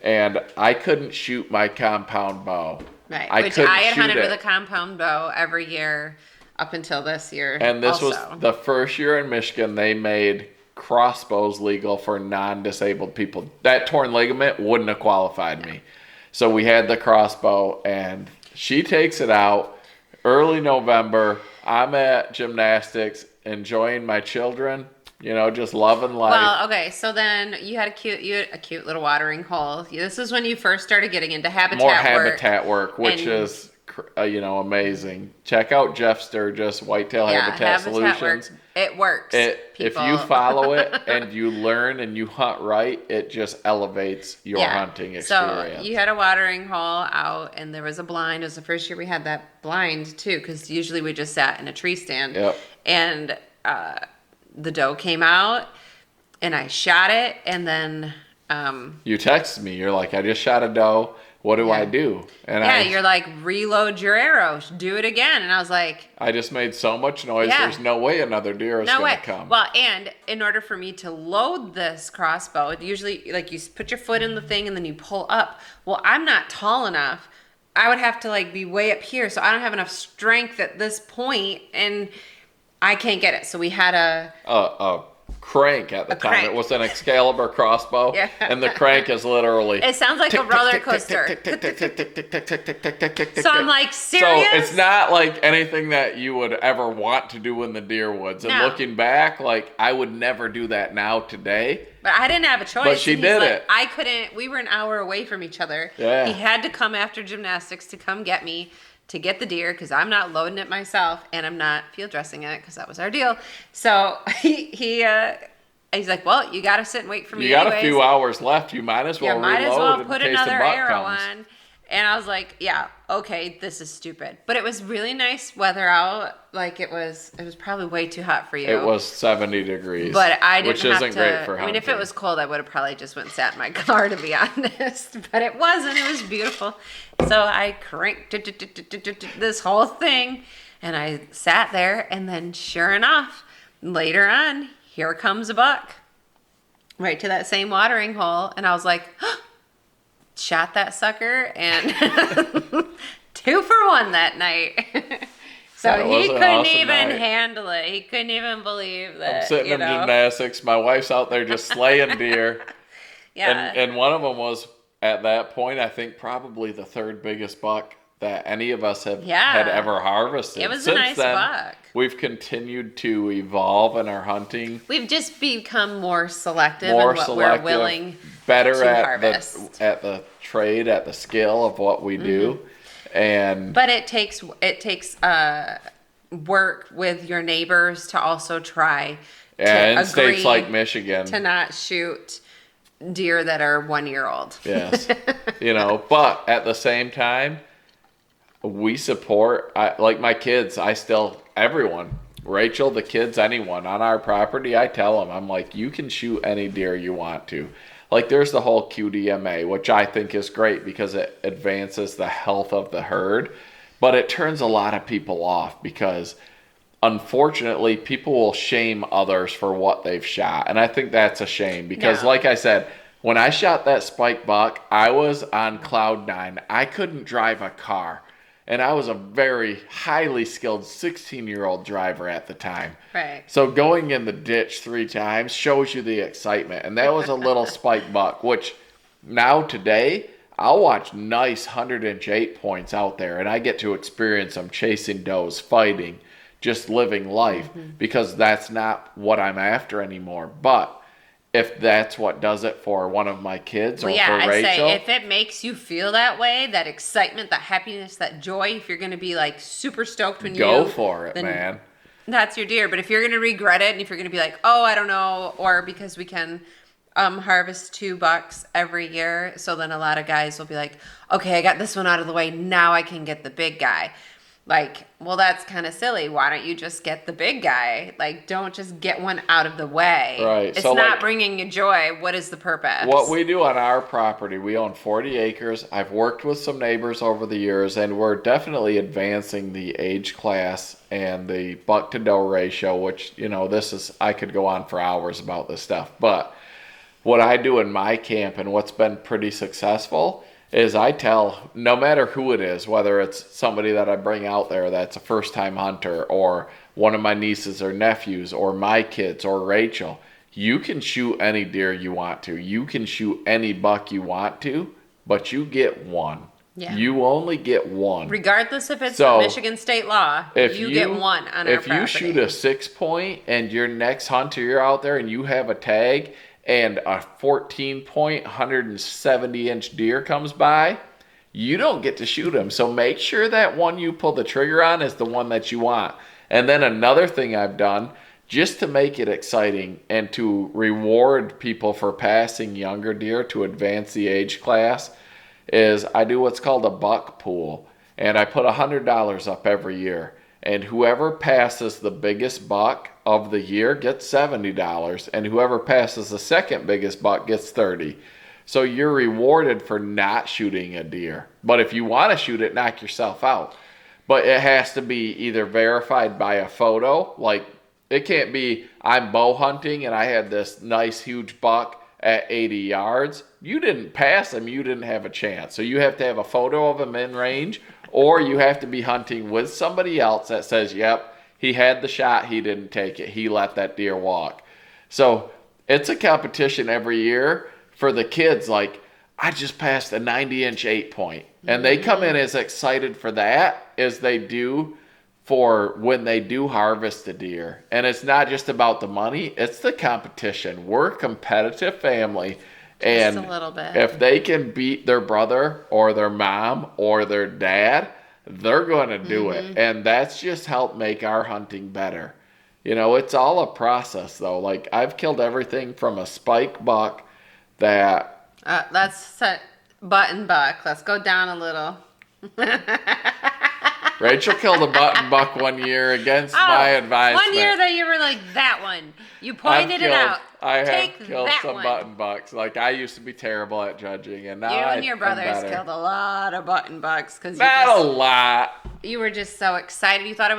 and I couldn't shoot my compound bow. Right, which couldn't I had shoot hunted it. with a compound bow every year up until this year. And this was also. the first year in Michigan they made crossbows legal for non-disabled people. That torn ligament wouldn't have qualified me. So we had the crossbow, and she takes it out early November. I'm at gymnastics enjoying my children, just loving life. Well, okay, so then you had a cute little watering hole. This is when you first started getting into habitat More work. habitat work, which And- is amazing. Check out Jeff Sturgis, Whitetail Habitat Solutions. Works. It works. If people. you follow it and you learn and you hunt right, it just elevates your hunting experience. So you had a watering hole out, and there was a blind. It was the first year we had that blind too, because usually we just sat in a tree stand. Yep. And the doe came out, and I shot it, and then You texted me. You're like, I just shot a doe. What do I do? And you're like, reload your arrow, do it again. And I was like, I just made so much noise. Yeah. There's no way another deer is no going way. to come. Well, and in order for me to load this crossbow, usually like you put your foot in the thing and then you pull up. Well, I'm not tall enough. I would have to like be way up here, so I don't have enough strength at this point, and I can't get it. So we had a crank at the time. crank. It was an Excalibur crossbow, Yeah. and the crank is literally. It sounds like a roller coaster. So I'm like, So serious? it's not like anything that you would ever want to do in the deer woods. And No. looking back, like I would never do that now today. But I didn't have a choice. But she and he's did like, it. I couldn't. We were an hour away from each other. Yeah. He had to come after gymnastics to come get me to get the deer because I'm not loading it myself and I'm not field dressing it because that was our deal. So he's like, well, you got to sit and wait for me. You got anyways. a few hours left. You might as well You might reload as well in put case another the buck arrow comes. on. And I was like, yeah, okay, this is stupid. But it was really nice weather out. Like it was probably way too hot for you. It was 70 degrees. But I didn't which have isn't to. great for hunting. I mean, if it was cold, I would have probably just went and sat in my car, to be honest. But it wasn't. It was beautiful. So I cranked this whole thing, and I sat there, and then sure enough, later on, here comes a buck, right to that same watering hole, and I was like, shot that sucker, and 2 for 1 that night. So That was he an couldn't awesome even night. handle it. He couldn't even believe that. I'm sitting you in know? gymnastics. My wife's out there just slaying deer. Yeah. And one of them was, at that point, I think probably the third biggest buck that any of us had Yeah. ever harvested. It was a Since nice then, buck. we've continued to evolve in our hunting. We've just become more selective More in what selective, we're willing better to at harvest. the trade, at the skill of what we do. And But it takes work with your neighbors to also try to in agree states like Michigan, to not shoot deer that are 1 year old. yes, but at the same time, we support, like my kids, everyone, Rachel, the kids, anyone on our property, I tell them, I'm like, you can shoot any deer you want to. Like there's the whole QDMA, which I think is great because it advances the health of the herd, but it turns a lot of people off because unfortunately people will shame others for what they've shot. And I think that's a shame because No. like I said, when I shot that spike buck, I was on cloud nine. I couldn't drive a car. And I was a very highly skilled 16-year-old driver at the time. Right. So going in the ditch 3 times shows you the excitement. And that was a little spike buck, which now today, I'll watch nice 100-inch 8-points out there. And I get to experience them chasing does, fighting, just living life. Because that's not what I'm after anymore. But if that's what does it for one of my kids or yeah, for Rachel. I say if it makes you feel that way, that excitement, that happiness, that joy, if you're going to be like super stoked when go for it, man. That's your deer. But if you're going to regret it and if you're going to be like, oh, I don't know, or because we can harvest 2 bucks every year, so then a lot of guys will be like, okay, I got this one out of the way. Now I can get the big guy. Like, well, that's kind of silly. Why don't you just get the big guy? Like, don't just get one out of the way. Right. It's So, not like, bringing you joy. What is the purpose? What we do on our property, we own 40 acres. I've worked with some neighbors over the years, and we're definitely advancing the age class and the buck to doe ratio, which, I could go on for hours about this stuff. But what I do in my camp and what's been pretty successful is I tell, no matter who it is, whether it's somebody that I bring out there that's a first-time hunter or one of my nieces or nephews or my kids or Rachel, you can shoot any deer you want to. You can shoot any buck you want to, but you get one. Yeah. You only get one. Regardless if it's So, Michigan state law, you get one on our property. If you shoot a 6-point and your next hunter, you're out there and you have a tag and a 14-point, 170-inch deer comes by, you don't get to shoot him. So make sure that one you pull the trigger on is the one that you want. And then another thing I've done, just to make it exciting and to reward people for passing younger deer to advance the age class, is I do what's called a buck pool. And I put $100 up every year. And whoever passes the biggest buck of the year gets $70, and whoever passes the second biggest buck gets $30. So you're rewarded for not shooting a deer. But if you want to shoot it, knock yourself out. But it has to be either verified by a photo, like it can't be I'm bow hunting and I had this nice huge buck at 80 yards. You didn't pass him, you didn't have a chance. So you have to have a photo of him in range, or you have to be hunting with somebody else that says, yep, he had the shot, he didn't take it, he let that deer walk. So it's a competition every year for the kids. Like, I just passed a 90-inch 8-point. And they come in as excited for that as they do for when they do harvest a deer. And it's not just about the money, it's the competition. We're a competitive family. And just a little bit. If they can beat their brother or their mom or their dad, they're going to do it. And that's just helped make our hunting better. It's all a process, though. Like, I've killed everything from a spike buck that... Let's set button buck. Let's go down a little. Rachel killed a button buck one year against my advisement. 1 year that you were like, that one. You pointed it out. I have Take killed that some one. button bucks. Like, I used to be terrible at judging, and now You and your I'm brothers better. killed a lot of button bucks because Not a lot. you were just so excited. You thought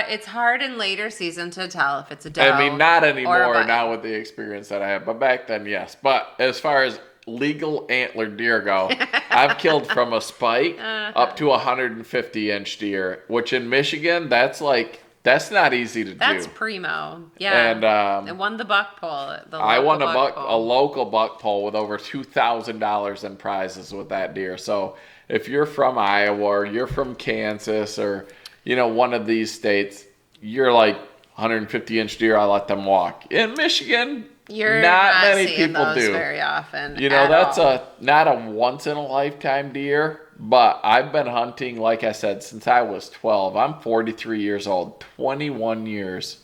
it's hard in later season to tell if it's a doe. I mean, not or a anymore button. now with the experience that I have, but back then, yes. But as far as legal antlered deer go, I've killed from a spike up to 150-inch deer, which in Michigan, that's not easy to That's do. primo. Yeah. And won the buck pole. I won a local buck pole with over $2,000 in prizes with that deer. So if you're from Iowa or you're from Kansas or one of these states, you're like 150-inch deer. I let them walk. In Michigan, you're not many seeing people those do very often. That's not a once in a lifetime deer. But I've been hunting, like I said, since I was 12. I'm 43 years old. 21 years.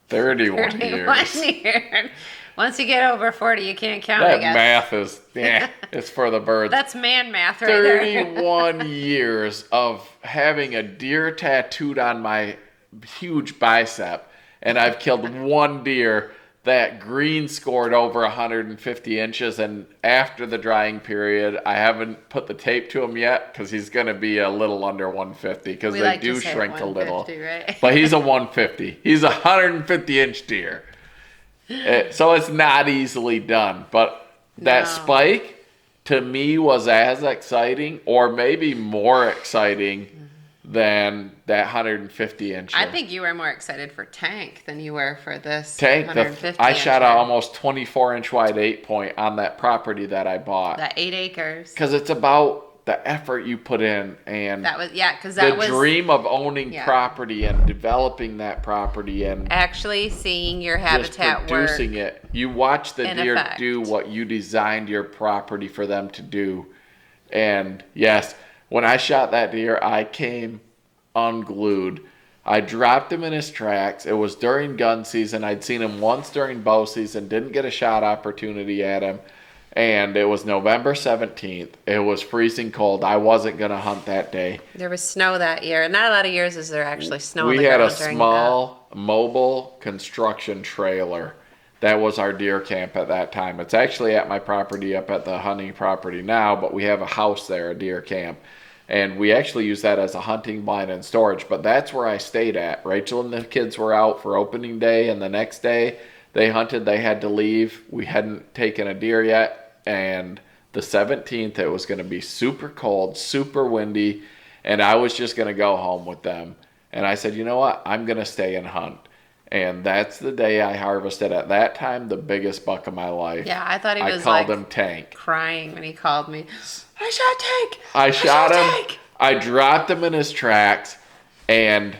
31 years. Once you get over 40, you can't count, that I guess. math is, it's for the birds. That's man math right there. 31 years of having a deer tattooed on my huge bicep. And I've killed one deer that green scored over 150 inches, and after the drying period, I haven't put the tape to him yet because he's going to be a little under 150 because they do shrink a little. Right? But he's a 150. He's a 150-inch deer. So it's not easily done. But that spike, to me, was as exciting or maybe more exciting than that 150-inch. I think you were more excited for Tank than you were for this Tank. 150. I shot an almost 24-inch wide 8-point on that property that I bought. That 8 acres. Because it's about the effort you put in and the dream of owning property and developing that property and actually seeing your habitat just producing it. You watch the deer effect. do what you designed your property for them to do. And yes, when I shot that deer, I came unglued. I dropped him in his tracks. It was during gun season. I'd seen him once during bow season, didn't get a shot opportunity at him. And it was November 17th. It was freezing cold. I wasn't going to hunt that day. There was snow that year. Not a lot of years is there actually snow. We had a small mobile construction trailer. That was our deer camp at that time. It's actually at my property up at the hunting property now, but we have a house there, a deer camp. And we actually use that as a hunting blind and storage, but that's where I stayed at. Rachel and the kids were out for opening day, and the next day they hunted. They had to leave. We hadn't taken a deer yet, and the 17th, it was going to be super cold, super windy, and I was just going to go home with them. And I said, you know what? I'm going to stay and hunt. And that's the day I harvested, at that time, the biggest buck of my life. Yeah, I thought he was I called him Tank. Crying when he called me. I shot Tank. I shot him. Tank. I dropped him in his tracks, and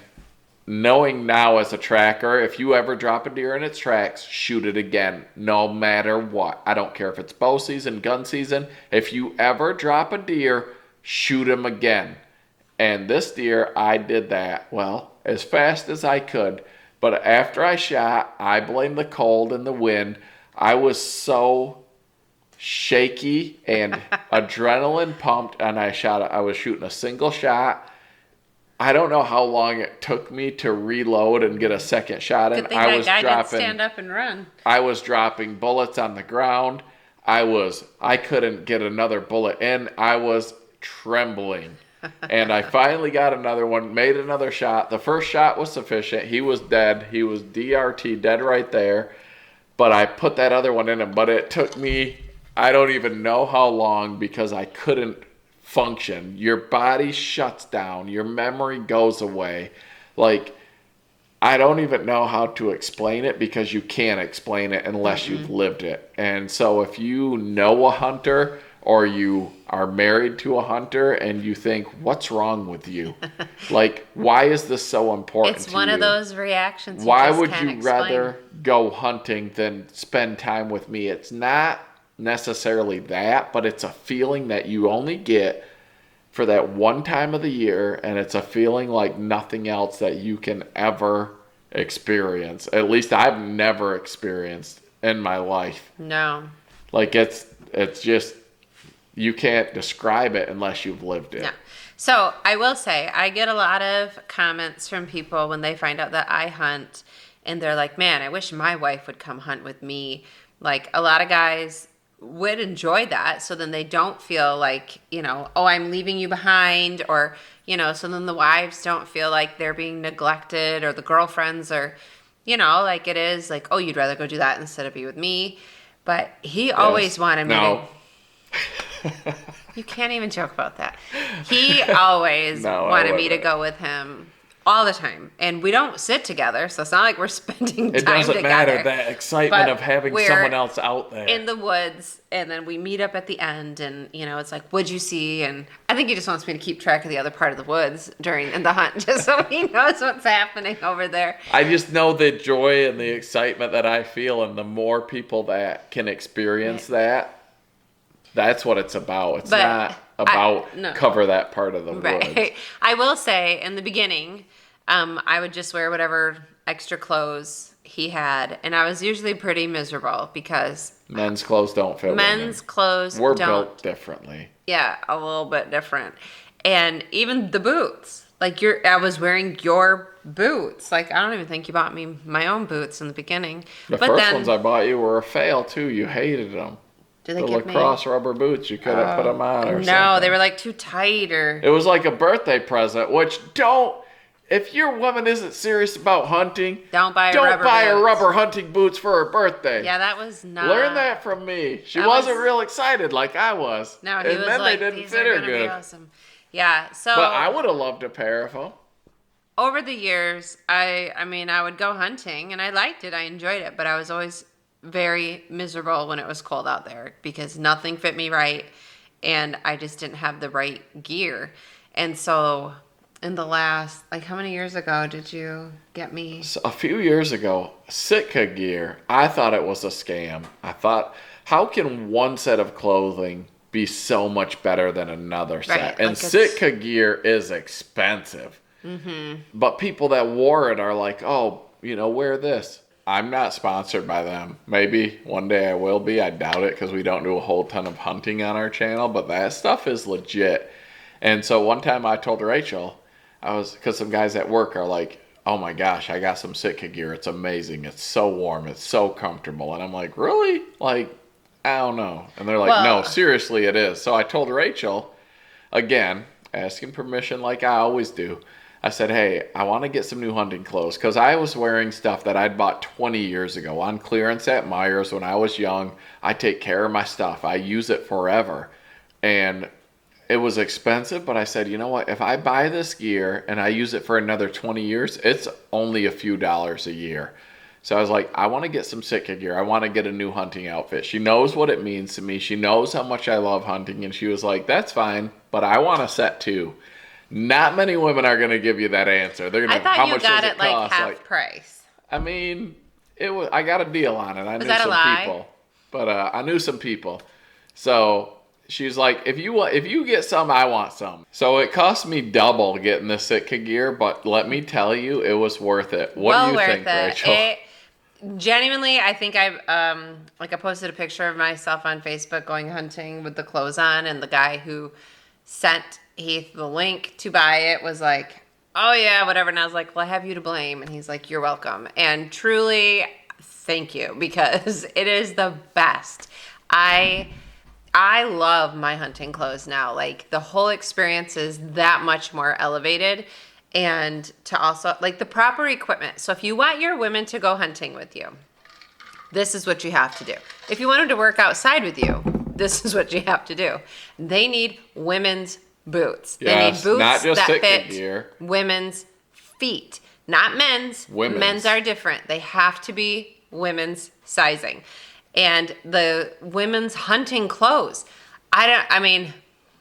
knowing now as a tracker, if you ever drop a deer in its tracks, shoot it again, no matter what. I don't care if it's bow season, gun season. If you ever drop a deer, shoot him again. And this deer, I did that, well, as fast as I could. But after I shot, I blamed the cold and the wind. I was so shaky and adrenaline pumped, and I was shooting a single shot. I don't know how long it took me to reload and get a second shot in. Good thing that guy didn't stand up and run. I was dropping bullets on the ground. I couldn't get another bullet in. I was trembling. And I finally got another one, made another shot. The first shot was sufficient. He was dead. He was DRT, dead right there. But I put that other one in him. But it took me, I don't even know how long, because I couldn't function. Your body shuts down. Your memory goes away. Like, I don't even know how to explain it, because you can't explain it unless you've lived it. And so if you know a hunter, or you are married to a hunter and you think, what's wrong with you? Like, why is this so important to you? It's one of those reactions. Why would you rather go hunting than spend time with me? It's not necessarily that, but it's a feeling that you only get for that one time of the year, and it's a feeling like nothing else that you can ever experience. At least I've never experienced in my life. No. Like, it's just, you can't describe it unless you've lived it. No. So I will say, I get a lot of comments from people when they find out that I hunt, and they're like, man, I wish my wife would come hunt with me. Like, a lot of guys would enjoy that, so then they don't feel like, oh, I'm leaving you behind, or, so then the wives don't feel like they're being neglected, or the girlfriends, or, like it is like, oh, you'd rather go do that instead of be with me. But he always wanted me No. to. You can't even joke about that. He always No, I wanted me to wouldn't. go with him all the time. And we don't sit together, so it's not like we're spending It time doesn't together. matter, that excitement But of having we're someone else out there. in the woods, and then we meet up at the end, and it's like, what'd you see? And I think he just wants me to keep track of the other part of the woods in the hunt, just so he knows what's happening over there. I just know the joy and the excitement that I feel, and the more people that can experience that's what it's about. It's not about cover that part of the woods. Right. I will say, in the beginning, I would just wear whatever extra clothes he had, and I was usually pretty miserable because Men's clothes don't fit men's clothes We're don't. built differently. Yeah, a little bit different. And even the boots. Like I was wearing your boots. Like, I don't even think you bought me my own boots in the beginning. The first ones I bought you were a fail too. You hated them. Did they the give lacrosse rubber boots. You could have put them on or something. No, they were like too tight or. It was like a birthday present, which if your woman isn't serious about hunting, don't buy her rubber hunting boots for her birthday. Yeah, that was not. Learn that from me. She wasn't real excited like I was. No, he was then like, they didn't these fit are her gonna good. be awesome. Yeah, so. But I would have loved a pair of them. Over the years, I would go hunting, and I liked it. I enjoyed it, but I was always very miserable when it was cold out there because nothing fit me right, and I just didn't have the right gear. And so in the last, how many years ago did you get me? So a few years ago, Sitka gear, I thought it was a scam. I thought, how can one set of clothing be so much better than another set? Right, And Sitka gear is expensive. Mm-hmm. But people that wore it are like, oh, wear this. I'm not sponsored by them. Maybe one day I will be. I doubt it because we don't do a whole ton of hunting on our channel, but that stuff is legit. And so one time I told Rachel, because some guys at work are like, oh my gosh, I got some Sitka gear. It's amazing. It's so warm. It's so comfortable. And I'm like, really? I don't know. And they're like, no, seriously, it is. So I told Rachel, again, asking permission like I always do. I said, hey, I want to get some new hunting clothes because I was wearing stuff that I'd bought 20 years ago on clearance at Myers when I was young. I take care of my stuff. I use it forever. And it was expensive, but I said, you know what? If I buy this gear and I use it for another 20 years, it's only a few dollars a year. So I was like, I want to get some Sitka gear. I want to get a new hunting outfit. She knows what it means to me. She knows how much I love hunting. And she was like, that's fine, but I want a set too. Not many women are going to give you that answer. They're going to. I How thought much you got does it cost? half price. I mean, it was. I got a deal on it. I knew that a some lie? people, but I knew some people. So she's like, if you get some, I want some. So it cost me double getting the Sitka gear, but let me tell you, it was worth it. What do you think, Rachel? Genuinely, I think I posted a picture of myself on Facebook going hunting with the clothes on, and the guy who sent Heath the link to buy it was like, oh yeah, whatever. And I was like, well, I have you to blame. And he's like, you're welcome. And truly, thank you, because it is the best. I love my hunting clothes now. The whole experience is that much more elevated. And to also, the proper equipment. So if you want your women to go hunting with you, this is what you have to do. If you want them to work outside with you, this is what you have to do. They need women's boots. Yes, they need boots not just that Sitka fit gear. women's feet, not men's. Women's. Men's are different. They have to be women's sizing. And the women's hunting clothes.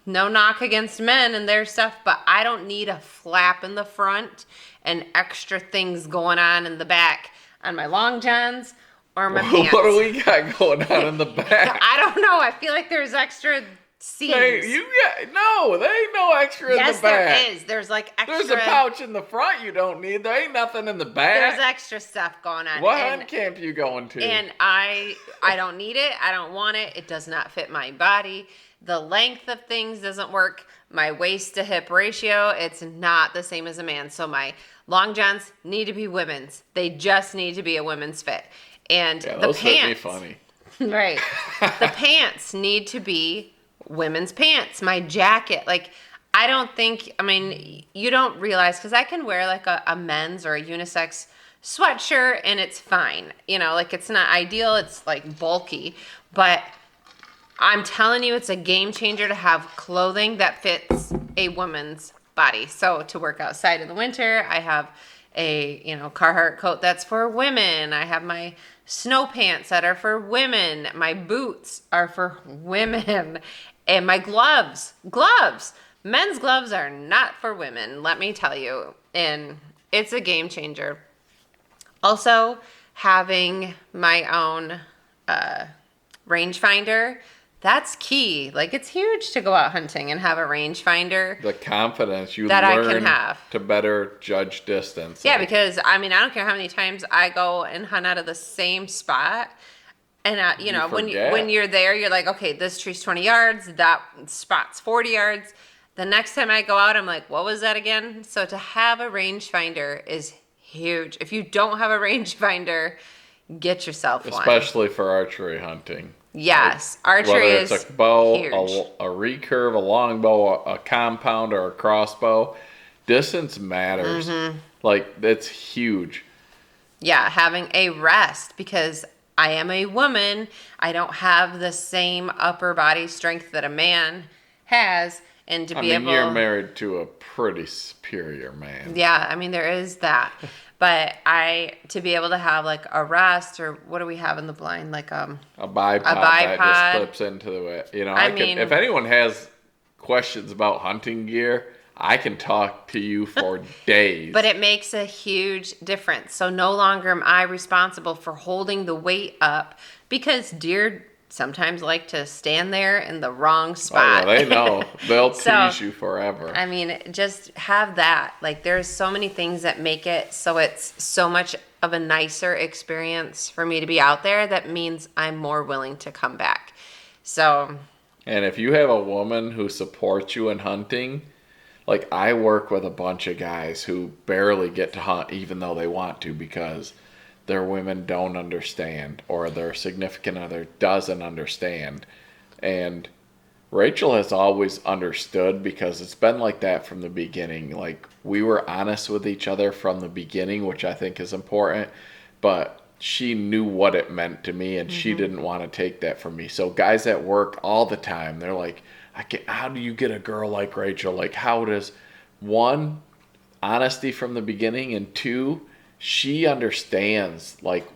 No knock against men and their stuff, but I don't need a flap in the front and extra things going on in the back on my long johns or my pants. What do we got going on in the back? I don't know. I feel like there's extra seams. There ain't no extra in the Yes, back. there is. There's extra. There's a pouch in the front you don't need. There ain't nothing in the back. There's extra stuff going on. What hunt camp you going to? And I don't need it. I don't want it. It does not fit my body. The length of things doesn't work. My waist to hip ratio, it's not the same as a man. So my long johns need to be women's. They just need to be a women's fit. And the those pants. fit me funny. Right. The pants need to be women's pants. My jacket, you don't realize, because I can wear a men's or a unisex sweatshirt and it's fine. You know, like it's not ideal. It's like bulky, but I'm telling you, it's a game changer to have clothing that fits a woman's body. So to work outside in the winter, I have a, Carhartt coat that's for women. I have my snow pants that are for women. My boots are for women. And my gloves. Men's gloves are not for women, let me tell you. And it's a game changer. Also, having my own rangefinder, that's key. Like, it's huge to go out hunting and have a rangefinder. The confidence you that learn I can have to better judge distance. Yeah, because I don't care how many times I go and hunt out of the same spot. And when you're there, you're like, okay, this tree's 20 yards, that spot's 40 yards. The next time I go out, I'm like, what was that again? So to have a rangefinder is huge. If you don't have a rangefinder, get yourself one. Especially for archery hunting. Yes, archery is whether it's a bow, huge. a recurve, a long bow, a compound, or a crossbow, distance matters. Mm-hmm. Like, it's huge. Yeah, having a rest, because I am a woman. I don't have the same upper body strength that a man has. And to be able... you're married to a pretty superior man. Yeah, there is that. But to be able to have like a rest, or what do we have in the blind? Like a bipod that just clips into it. If anyone has questions about hunting gear, I can talk to you for days. But it makes a huge difference. So no longer am I responsible for holding the weight up, because deer sometimes like to stand there in the wrong spot. Oh, yeah, they know. They'll tease you forever. Just have that. Like, there's so many things that make it so it's so much of a nicer experience for me to be out there. That means I'm more willing to come back. So. And if you have a woman who supports you in hunting, like, I work with a bunch of guys who barely get to hunt even though they want to, because their women don't understand, or their significant other doesn't understand. And Rachel has always understood, because it's been like that from the beginning. Like, we were honest with each other from the beginning, which I think is important, but she knew what it meant to me, and she didn't want to take that from me. So guys at work all the time, they're like, how do you get a girl like Rachel? Like, how does, one, honesty from the beginning, and two, she understands, like,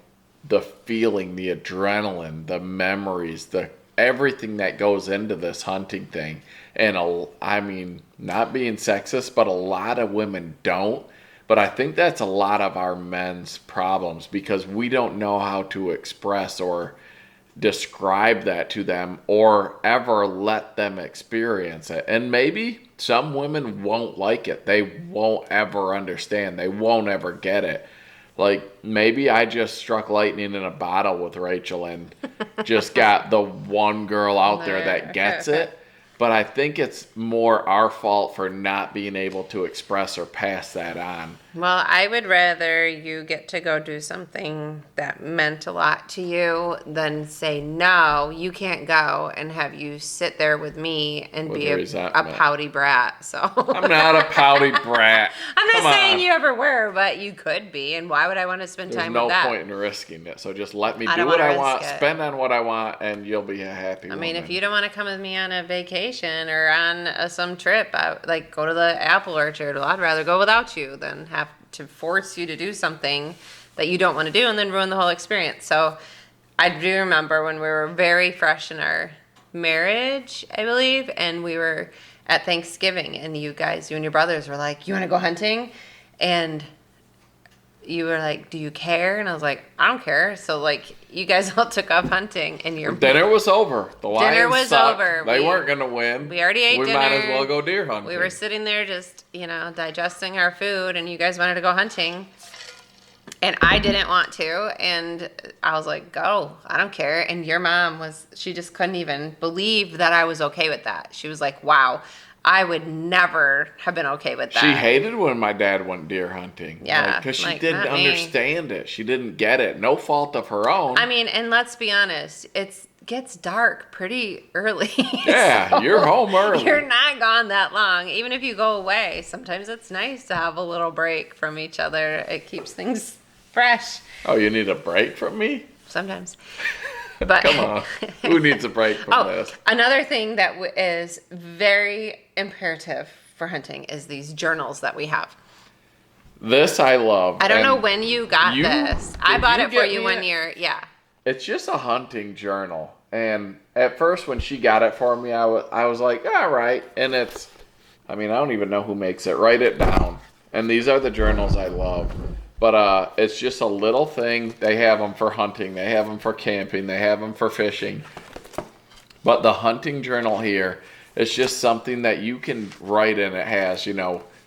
the feeling, the adrenaline, the memories, everything that goes into this hunting thing. And not being sexist, but a lot of women don't. But I think that's a lot of our men's problems, because we don't know how to express or describe that to them, or ever let them experience it. And maybe some women won't like it. They won't ever understand. They won't ever get it. Like, maybe I just struck lightning in a bottle with Rachel and just got the one girl out there that gets it. But I think it's more our fault for not being able to express or pass that on. Well, I would rather you get to go do something that meant a lot to you than say, no, you can't go, and have you sit there with me and be a pouty brat. So I'm not a pouty brat. I'm not saying you ever were, but you could be. And why would I want to spend time with that? There's no point in risking it. So just let me do what I want, spend on what I want, and you'll be a happy woman. If you don't want to come with me on a vacation or on some trip, like go to the apple orchard, well, I'd rather go without you than have to force you to do something that you don't want to do and then ruin the whole experience. So I do remember when we were very fresh in our marriage, I believe, and we were at Thanksgiving, and you and your brothers were like, you want to go hunting? And you were like, do you care? And I was like, I don't care. So, like, you guys all took off hunting, and your dinner was over. The dinner was sucked. over. They weren't going to win. We already ate dinner. We might as well go deer hunting. We were sitting there just, digesting our food, and you guys wanted to go hunting. And I didn't want to, and I was like, go. I don't care. And your mom she just couldn't even believe that I was okay with that. She was like, wow, I would never have been okay with that. She hated when my dad went deer hunting. Yeah. Because she didn't understand it. She didn't get it. No fault of her own. And let's be honest, it gets dark pretty early. Yeah, so you're home early. You're not gone that long. Even if you go away, sometimes it's nice to have a little break from each other. It keeps things fresh. Oh, you need a break from me? Sometimes. But Come on. Who needs a break from this? Another thing that is very imperative for hunting is these journals that we have. This I love. I don't know when you got this. I bought it for you one year. Yeah. It's just a hunting journal. And at first when she got it for me, I was like, all right. And I don't even know who makes it. Write it down. And these are the journals I love. But it's just a little thing. They have them for hunting. They have them for camping. They have them for fishing. But the hunting journal here is just something that you can write in. It has,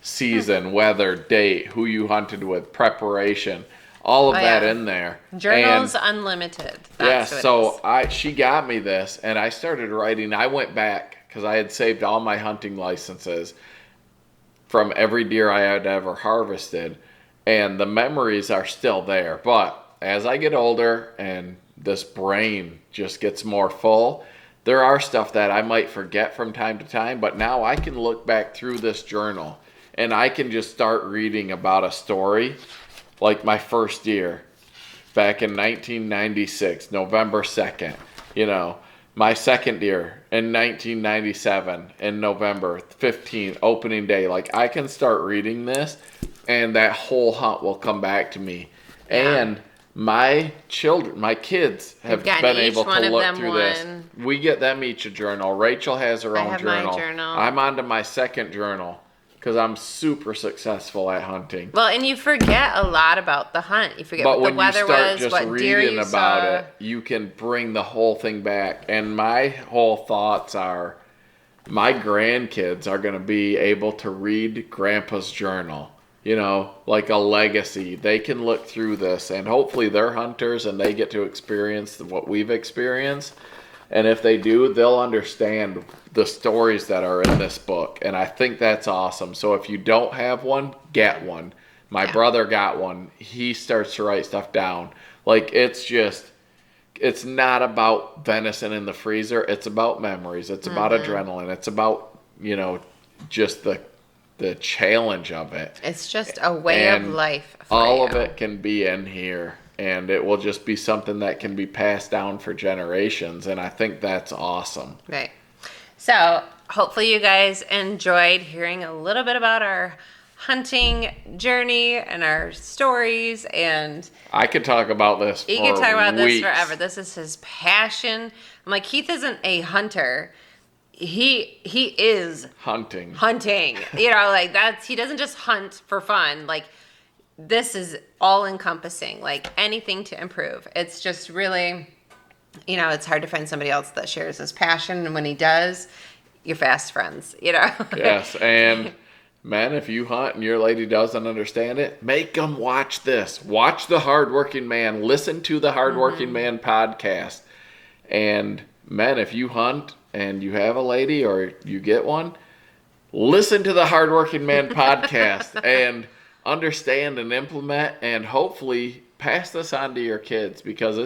season, weather, date, who you hunted with, preparation, all of that in there. Journals Unlimited. She got me this, and I started writing. I went back because I had saved all my hunting licenses from every deer I had ever harvested. And the memories are still there. But as I get older and this brain just gets more full, there are stuff that I might forget from time to time. But now I can look back through this journal and I can just start reading about a story. Like my first deer back in 1996, November 2nd. My second deer in 1997 in November 15th, opening day. Like I can start reading this. And that whole hunt will come back to me. Yeah. And my kids have been able to look through this. We get them each a journal. Rachel has her own journal. My journal. I'm on to my second journal because I'm super successful at hunting. Well, and you forget a lot about the hunt. You forget what the weather was, what deer you saw. It, you can bring the whole thing back. And my whole thoughts are, my grandkids are going to be able to read Grandpa's journal. Like a legacy. They can look through this, and hopefully they're hunters and they get to experience what we've experienced. And if they do, they'll understand the stories that are in this book. And I think that's awesome. So if you don't have one, get one. My brother got one. He starts to write stuff down. Like it's not about venison in the freezer. It's about memories. It's about adrenaline. It's about, just the challenge of it. It's just a way of life for all of it can be in here, and it will just be something that can be passed down for generations, and I think that's awesome. Right. So hopefully you guys enjoyed hearing a little bit about our hunting journey and our stories. And I could talk about this for weeks. You could talk about this forever. This is his passion. I'm like, Heath isn't a hunter. He is hunting. He doesn't just hunt for fun. Like this is all encompassing, like anything to improve. It's just really, it's hard to find somebody else that shares his passion. And when he does, you're fast friends, Yes. And man, if you hunt and your lady doesn't understand it, make them watch this. Watch the Hardworking Man. Listen to the Hardworking Man podcast. And men, if you hunt and you have a lady or you get one, listen to the Hardworking Man podcast and understand and implement and hopefully pass this on to your kids, because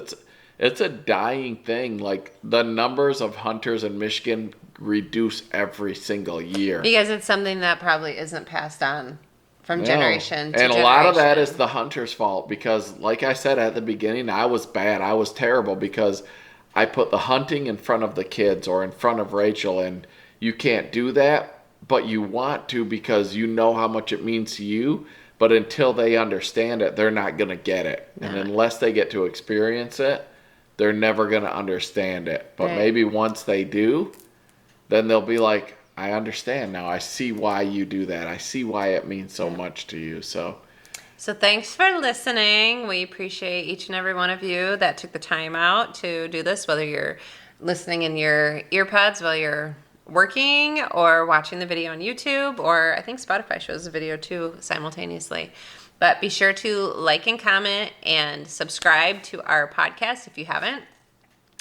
it's a dying thing. Like the numbers of hunters in Michigan reduce every single year. Because it's something that probably isn't passed on from generation to generation. And a lot of that is the hunter's fault, because like I said at the beginning, I was bad. I was terrible because I put the hunting in front of the kids or in front of Rachel, and you can't do that, but you want to because you know how much it means to you. But until they understand it, they're not going to get it. No. And unless they get to experience it, they're never going to understand it. But maybe once they do, then they'll be like, I understand now. I see why you do that. I see why it means so much to you. So thanks for listening. We appreciate each and every one of you that took the time out to do this, whether you're listening in your earpods while you're working or watching the video on YouTube, or I think Spotify shows the video too simultaneously. But be sure to like and comment and subscribe to our podcast if you haven't.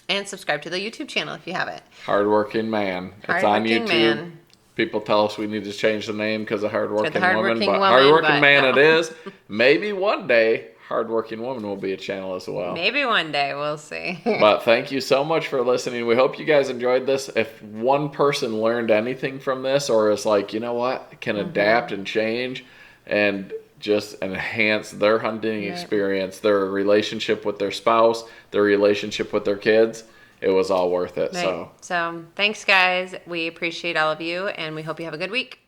And subscribe to the YouTube channel if you haven't. Hardworking Man. It's on YouTube. Man. People tell us we need to change the name because of Hardworking Woman. But Hardworking Man it is. Maybe one day Hardworking Woman will be a channel as well. Maybe one day. We'll see. But thank you so much for listening. We hope you guys enjoyed this. If one person learned anything from this or is like, you know what, can adapt and change and just enhance their hunting experience, their relationship with their spouse, their relationship with their kids. It was all worth it. Right. So thanks, guys. We appreciate all of you, and we hope you have a good week.